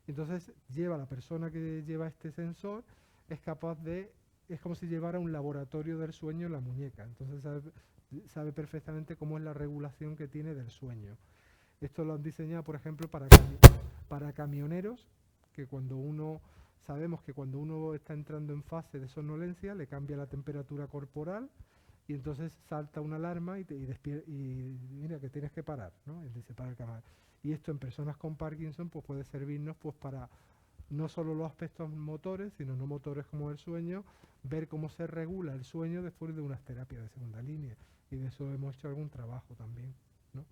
Entonces la persona que lleva este sensor es como si llevara un laboratorio del sueño en la muñeca. Entonces sabe perfectamente cómo es la regulación que tiene del sueño. Esto lo han diseñado, por ejemplo, para camioneros, que sabemos que cuando uno está entrando en fase de somnolencia, le cambia la temperatura corporal y entonces salta una alarma y mira que tienes que parar, ¿no? Y dice, para el camarada. Y esto en personas con Parkinson pues puede servirnos pues para no solo los aspectos motores, sino no motores como el sueño, ver cómo se regula el sueño después de unas terapias de segunda línea. Y de eso hemos hecho algún trabajo también, ¿no?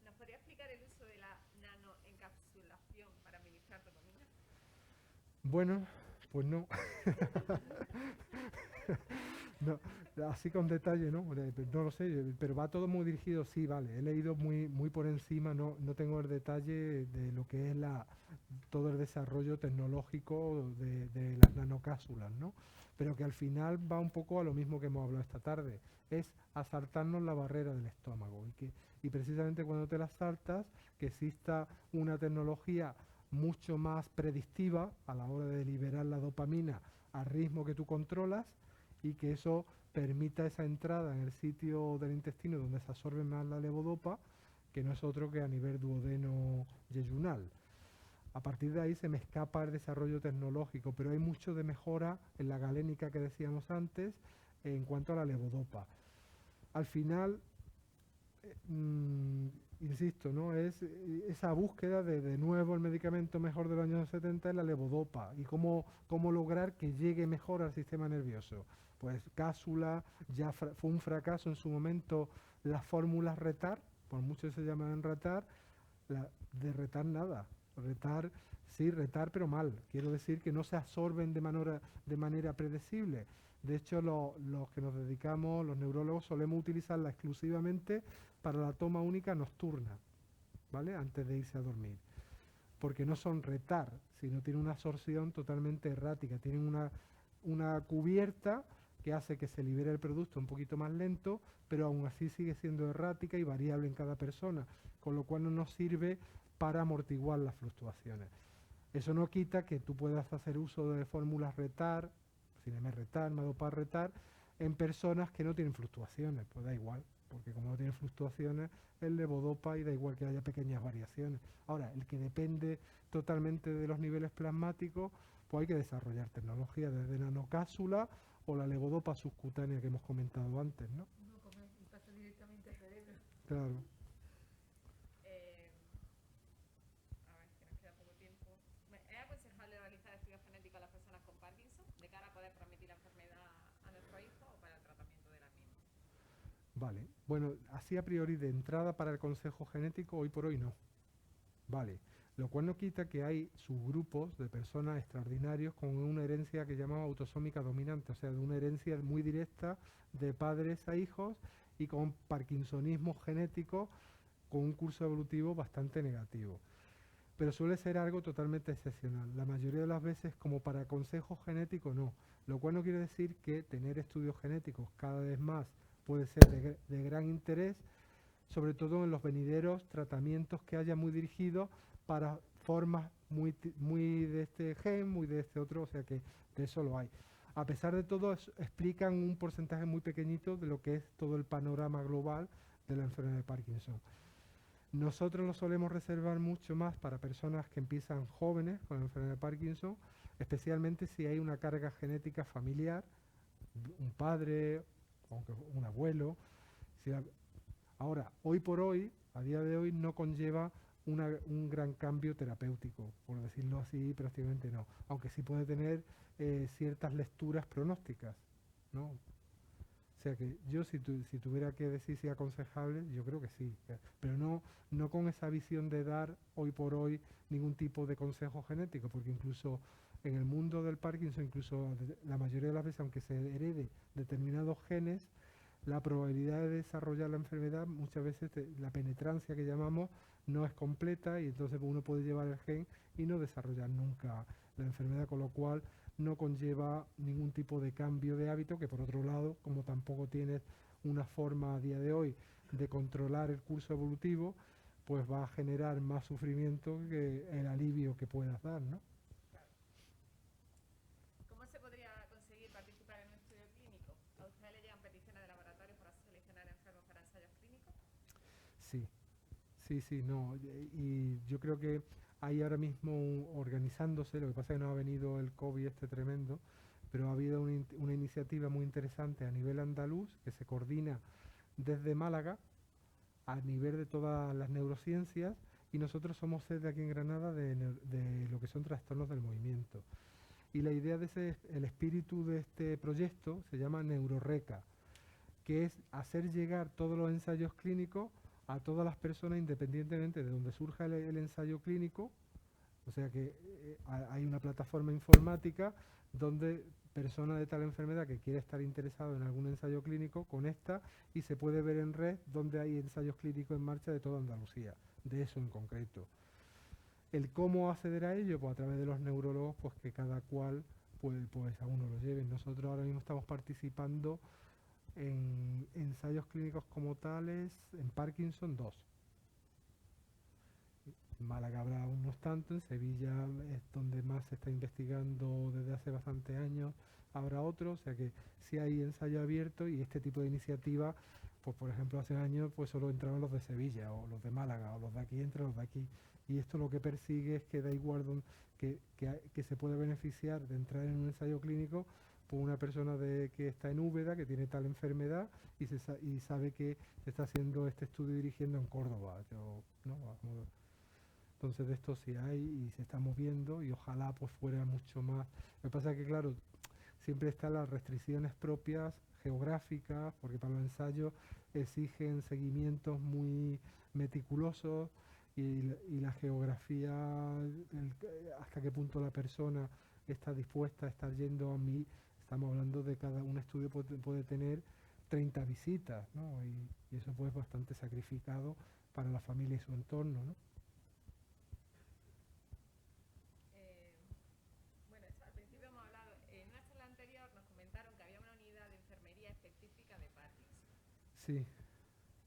¿Nos podría explicar el uso de la nanoencapsulación para administrar dopamina? Bueno, pues no. No, así con detalle, ¿no? No lo sé, pero va todo muy dirigido, sí, vale. He leído muy por encima, no tengo el detalle de lo que es todo el desarrollo tecnológico de las nanocápsulas, ¿no? Pero que al final va un poco a lo mismo que hemos hablado esta tarde, es asaltarnos la barrera del estómago y precisamente cuando te la saltas, que exista una tecnología mucho más predictiva a la hora de liberar la dopamina al ritmo que tú controlas y que eso permita esa entrada en el sitio del intestino donde se absorbe más la levodopa, que no es otro que a nivel duodeno yeyunal. A partir de ahí se me escapa el desarrollo tecnológico, pero hay mucho de mejora en la galénica que decíamos antes en cuanto a la levodopa. Al final, insisto, ¿no? Es esa búsqueda de nuevo el medicamento mejor de los años 70 es la levodopa y cómo lograr que llegue mejor al sistema nervioso. Pues cápsula, ya fue un fracaso en su momento las fórmulas retar, por mucho que se llaman retar, de retar nada. Retar, sí, retar, pero mal. Quiero decir que no se absorben de manera predecible. De hecho, los que nos dedicamos, los neurólogos, solemos utilizarla exclusivamente para la toma única nocturna, ¿vale? Antes de irse a dormir. Porque no son retar, sino tienen una absorción totalmente errática. Tienen una cubierta que hace que se libere el producto un poquito más lento, pero aún así sigue siendo errática y variable en cada persona, con lo cual no nos sirve para amortiguar las fluctuaciones. Eso no quita que tú puedas hacer uso de fórmulas retar, Cineme retar, Madopar retar, en personas que no tienen fluctuaciones, pues da igual, porque como no tienen fluctuaciones, el levodopa y da igual que haya pequeñas variaciones. Ahora, el que depende totalmente de los niveles plasmáticos, pues hay que desarrollar tecnología desde nanocápsula o la levodopa subcutánea que hemos comentado antes, ¿no? No comer y pasa directamente al cerebro. Claro. A ver, que nos queda poco tiempo. ¿Es aconsejable realizar estudios genéticos a las personas con Parkinson de cara a poder transmitir la enfermedad a nuestros hijos o para el tratamiento de la misma? Vale. Bueno, así a priori de entrada para el consejo genético, hoy por hoy no. Vale. Lo cual no quita que hay subgrupos de personas extraordinarios con una herencia que llamamos autosómica dominante, o sea, de una herencia muy directa de padres a hijos y con parkinsonismo genético con un curso evolutivo bastante negativo. Pero suele ser algo totalmente excepcional. La mayoría de las veces, como para consejo genético, no. Lo cual no quiere decir que tener estudios genéticos cada vez más puede ser de gran interés, sobre todo en los venideros tratamientos que haya muy dirigidos para formas muy de este gen, muy de este otro, o sea que de eso lo hay. A pesar de todo, explican un porcentaje muy pequeñito de lo que es todo el panorama global de la enfermedad de Parkinson. Nosotros lo solemos reservar mucho más para personas que empiezan jóvenes con la enfermedad de Parkinson, especialmente si hay una carga genética familiar, un padre, un abuelo. Si Ahora, hoy por hoy, a día de hoy, no conlleva un gran cambio terapéutico, por decirlo así, prácticamente no. Aunque sí puede tener ciertas lecturas pronósticas, ¿no? O sea que yo si tuviera que decir si es aconsejable, yo creo que sí, pero no con esa visión de dar hoy por hoy ningún tipo de consejo genético, porque incluso en el mundo del Parkinson, incluso la mayoría de las veces, aunque se herede determinados genes, la probabilidad de desarrollar la enfermedad, muchas veces la penetrancia que llamamos no es completa y entonces uno puede llevar el gen y no desarrollar nunca la enfermedad, con lo cual no conlleva ningún tipo de cambio de hábito, que por otro lado, como tampoco tienes una forma a día de hoy de controlar el curso evolutivo, pues va a generar más sufrimiento que el alivio que puedas dar, ¿no? ¿Cómo se podría conseguir participar en un estudio clínico? ¿A ustedes le llegan peticiones de laboratorios para seleccionar enfermos para ensayos clínicos? Sí, sí, no. Y yo creo que hay ahora mismo organizándose, lo que pasa es que no ha venido el COVID este tremendo, pero ha habido una iniciativa muy interesante a nivel andaluz que se coordina desde Málaga a nivel de todas las neurociencias y nosotros somos sede aquí en Granada de lo que son trastornos del movimiento. Y la idea el espíritu de este proyecto se llama Neuroreca, que es hacer llegar todos los ensayos clínicos a todas las personas independientemente de donde surja el ensayo clínico O sea que hay una plataforma informática donde persona de tal enfermedad que quiere estar interesado en algún ensayo clínico conecta y se puede ver en red donde hay ensayos clínicos en marcha de toda Andalucía, de eso en concreto. El cómo acceder a ello, pues a través de los neurólogos, pues que cada cual pues a uno lo lleve. Nosotros ahora mismo estamos participando en ensayos clínicos como tales, en Parkinson 2. En Málaga habrá unos tantos, en Sevilla es donde más se está investigando desde hace bastantes años, habrá otros, o sea que sí hay ensayo abierto y este tipo de iniciativa, pues por ejemplo hace años pues solo entraban los de Sevilla o los de Málaga o los de aquí entre los de aquí. Y esto lo que persigue es que da igual que se puede beneficiar de entrar en un ensayo clínico por una persona que está en Úbeda, que tiene tal enfermedad y sabe que se está haciendo este estudio dirigiendo en Córdoba. ¿No? Entonces de esto sí hay y se está moviendo y ojalá pues fuera mucho más. Lo que pasa es que claro, siempre están las restricciones propias geográficas, porque para los ensayos exigen seguimientos muy meticulosos y la geografía, hasta qué punto la persona está dispuesta a estar yendo a mí. Estamos hablando de cada un estudio puede tener 30 visitas, ¿no? Y eso pues es bastante sacrificado para la familia y su entorno, ¿no? Bueno, esto al principio hemos hablado, en una charla anterior nos comentaron que había una unidad de enfermería específica de Parkinson. Sí.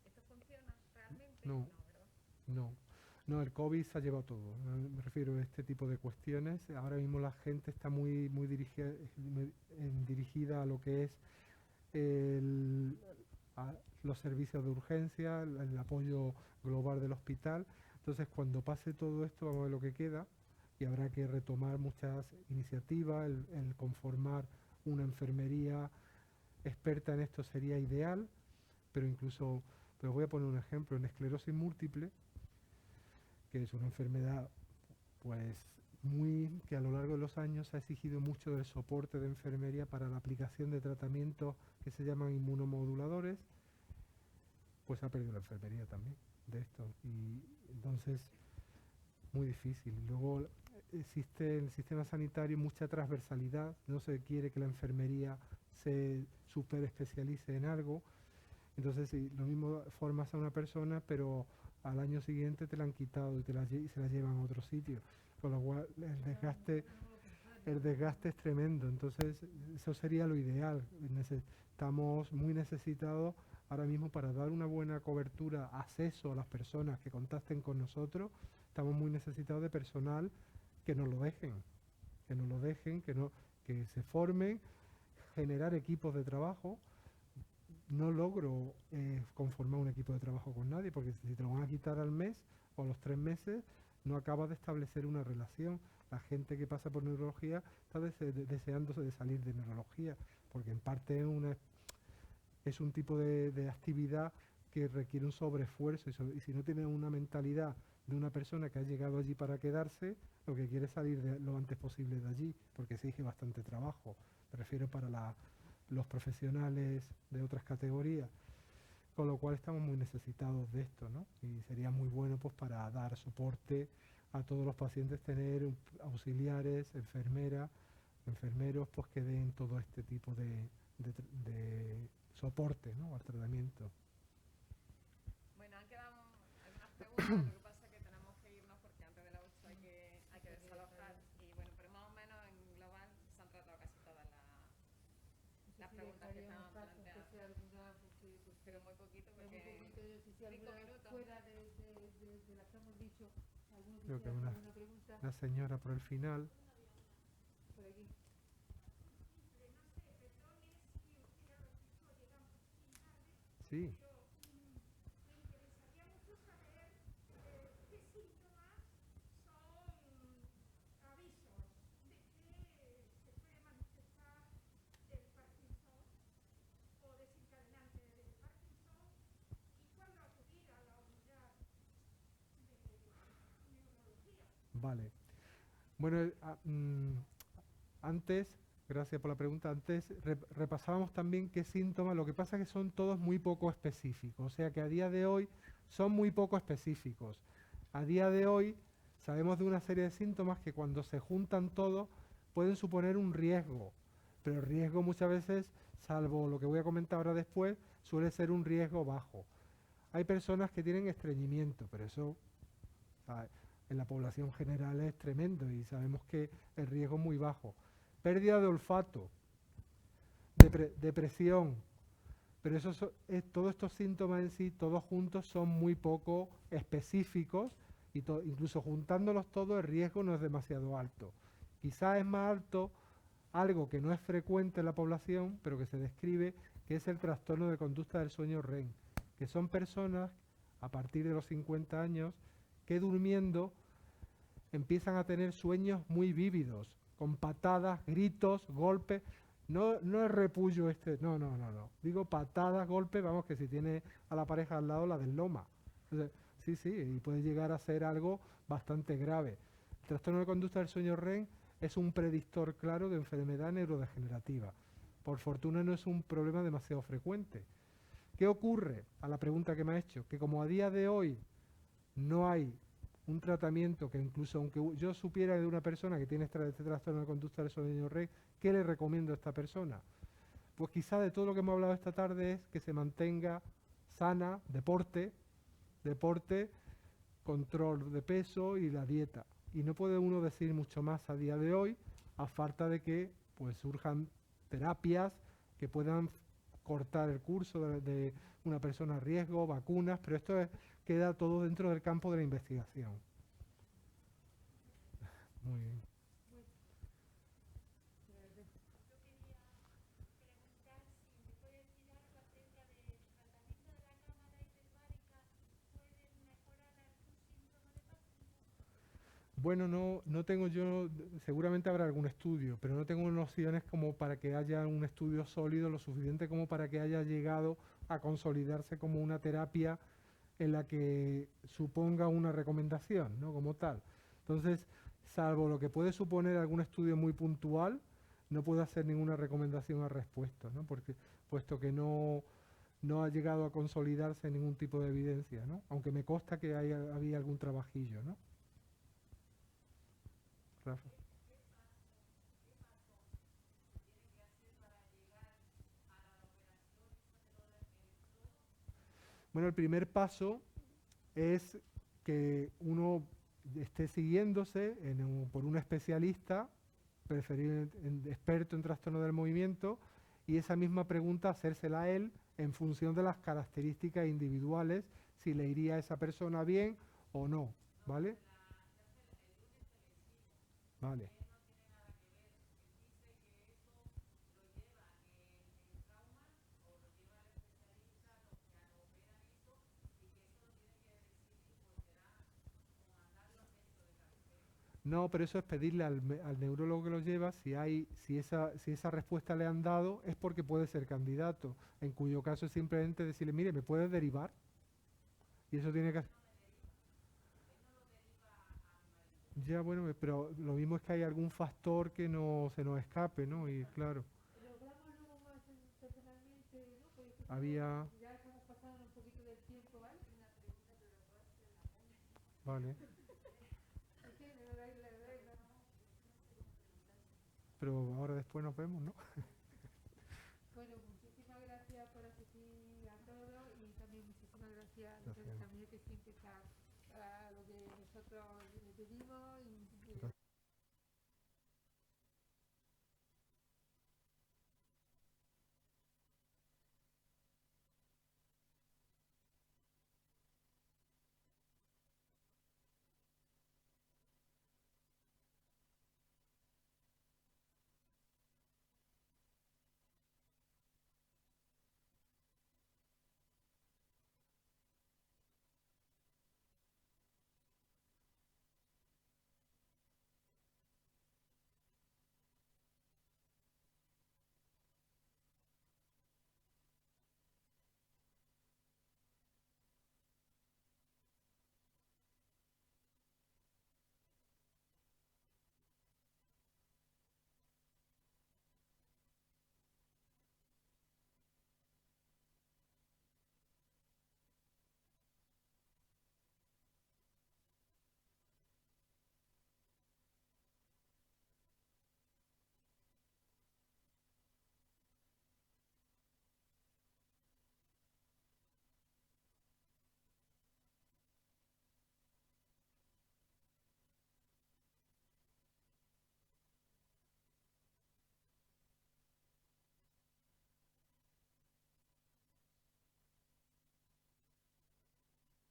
¿Esto funciona realmente? No, ¿verdad? no. No, el COVID se ha llevado todo. Me refiero a este tipo de cuestiones. Ahora mismo la gente está muy dirigida a lo que es a los servicios de urgencia, el apoyo global del hospital. Entonces, cuando pase todo esto, vamos a ver lo que queda y habrá que retomar muchas iniciativas. El conformar una enfermería experta en esto sería ideal, pero incluso, pero voy a poner un ejemplo, en esclerosis múltiple, que es una enfermedad pues que a lo largo de los años ha exigido mucho del soporte de enfermería para la aplicación de tratamientos que se llaman inmunomoduladores, pues ha perdido la enfermería también de esto. Y entonces, muy difícil. Luego existe en el sistema sanitario mucha transversalidad, no se quiere que la enfermería se super especialice en algo. Entonces, si lo mismo formas a una persona, pero al año siguiente te la han quitado y se la llevan a otro sitio. Con lo cual el desgaste es tremendo. Entonces, eso sería lo ideal. Estamos muy necesitados ahora mismo para dar una buena cobertura, acceso a las personas que contacten con nosotros. Estamos muy necesitados de personal que nos lo dejen, que se formen, generar equipos de trabajo. No logro conformar un equipo de trabajo con nadie, porque si te lo van a quitar al mes o a los 3 meses, no acabas de establecer una relación. La gente que pasa por neurología está deseándose de salir de neurología, porque en parte es un tipo de actividad que requiere un sobreesfuerzo y si no tiene una mentalidad de una persona que ha llegado allí para quedarse, lo que quiere es salir lo antes posible de allí, porque exige bastante trabajo. Me refiero para los profesionales de otras categorías, con lo cual estamos muy necesitados de esto, ¿no? Y sería muy bueno pues para dar soporte a todos los pacientes, tener auxiliares, enfermeros, pues que den todo este tipo de soporte, ¿no? Al tratamiento. Bueno, han quedado algunas preguntas, lo que pasa es que tenemos que irnos porque antes de las 8 hay que desalojar. Y bueno, pero más o menos en global se han tratado casi todas las preguntas que estaban planteadas. Pero muy poquito porque 5 minutos. Fuera de las que hemos dicho, algunos Creo que quisieran hacer alguna pregunta. una señora por el final. Por aquí. Sí. Vale. Bueno, antes, gracias por la pregunta, antes repasábamos también qué síntomas, lo que pasa es que son todos muy poco específicos, o sea que a día de hoy son muy poco específicos. A día de hoy sabemos de una serie de síntomas que cuando se juntan todos pueden suponer un riesgo, pero el riesgo muchas veces, salvo lo que voy a comentar ahora después, suele ser un riesgo bajo. Hay personas que tienen estreñimiento, pero eso, ¿sabe?, en la población general es tremendo y sabemos que el riesgo es muy bajo. Pérdida de olfato, depresión, pero todos estos síntomas en sí, todos juntos, son muy poco específicos y incluso juntándolos todos el riesgo no es demasiado alto. Quizás es más alto algo que no es frecuente en la población, pero que se describe, que es el trastorno de conducta del sueño REM, que son personas a partir de los 50 años que durmiendo empiezan a tener sueños muy vívidos, con patadas, gritos, golpes. No es repullo no. Digo patadas, golpes, vamos, que si tiene a la pareja al lado la desloma. Entonces, sí, y puede llegar a ser algo bastante grave. El trastorno de conducta del sueño REM es un predictor claro de enfermedad neurodegenerativa. Por fortuna no es un problema demasiado frecuente. ¿Qué ocurre? A la pregunta que me ha hecho, que como a día de hoy no hay un tratamiento, que incluso aunque yo supiera de una persona que tiene este trastorno de conducta del sueño REM, ¿qué le recomiendo a esta persona? Pues quizá de todo lo que hemos hablado esta tarde es que se mantenga sana, deporte, control de peso y la dieta. Y no puede uno decir mucho más a día de hoy, a falta de que pues surjan terapias que puedan cortar el curso de una persona a riesgo, vacunas, pero esto queda todo dentro del campo de la investigación. Muy bien. Bueno, no tengo yo, seguramente habrá algún estudio, pero no tengo nociones como para que haya un estudio sólido lo suficiente como para que haya llegado a consolidarse como una terapia en la que suponga una recomendación, ¿no?, como tal. Entonces, salvo lo que puede suponer algún estudio muy puntual, no puedo hacer ninguna recomendación al respecto, ¿no?, puesto que no ha llegado a consolidarse ningún tipo de evidencia, ¿no?, aunque me consta que había algún trabajillo, ¿no? Rafa. Bueno, el primer paso es que uno esté siguiéndose por un especialista, preferiblemente experto en trastorno del movimiento, y esa misma pregunta hacérsela a él en función de las características individuales, si le iría a esa persona bien o no, ¿vale? Vale. No, pero eso es pedirle al neurólogo que lo lleva, si esa respuesta le han dado, es porque puede ser candidato, en cuyo caso es simplemente decirle, mire, ¿me puedes derivar? Y eso tiene que... Ya, bueno, pero lo mismo es que hay algún factor que no se nos escape, ¿no? Y claro, Lo hablamos luego más personalmente, ¿no? Porque había... ya estamos pasando un poquito del tiempo, ¿vale? Vale, Es que le doy la regla. pero ahora después nos vemos, ¿no? Bueno, muchísimas gracias por asistir a todo y también muchísimas gracias a Gracias. también que siempre está a lo que nosotros le pedimos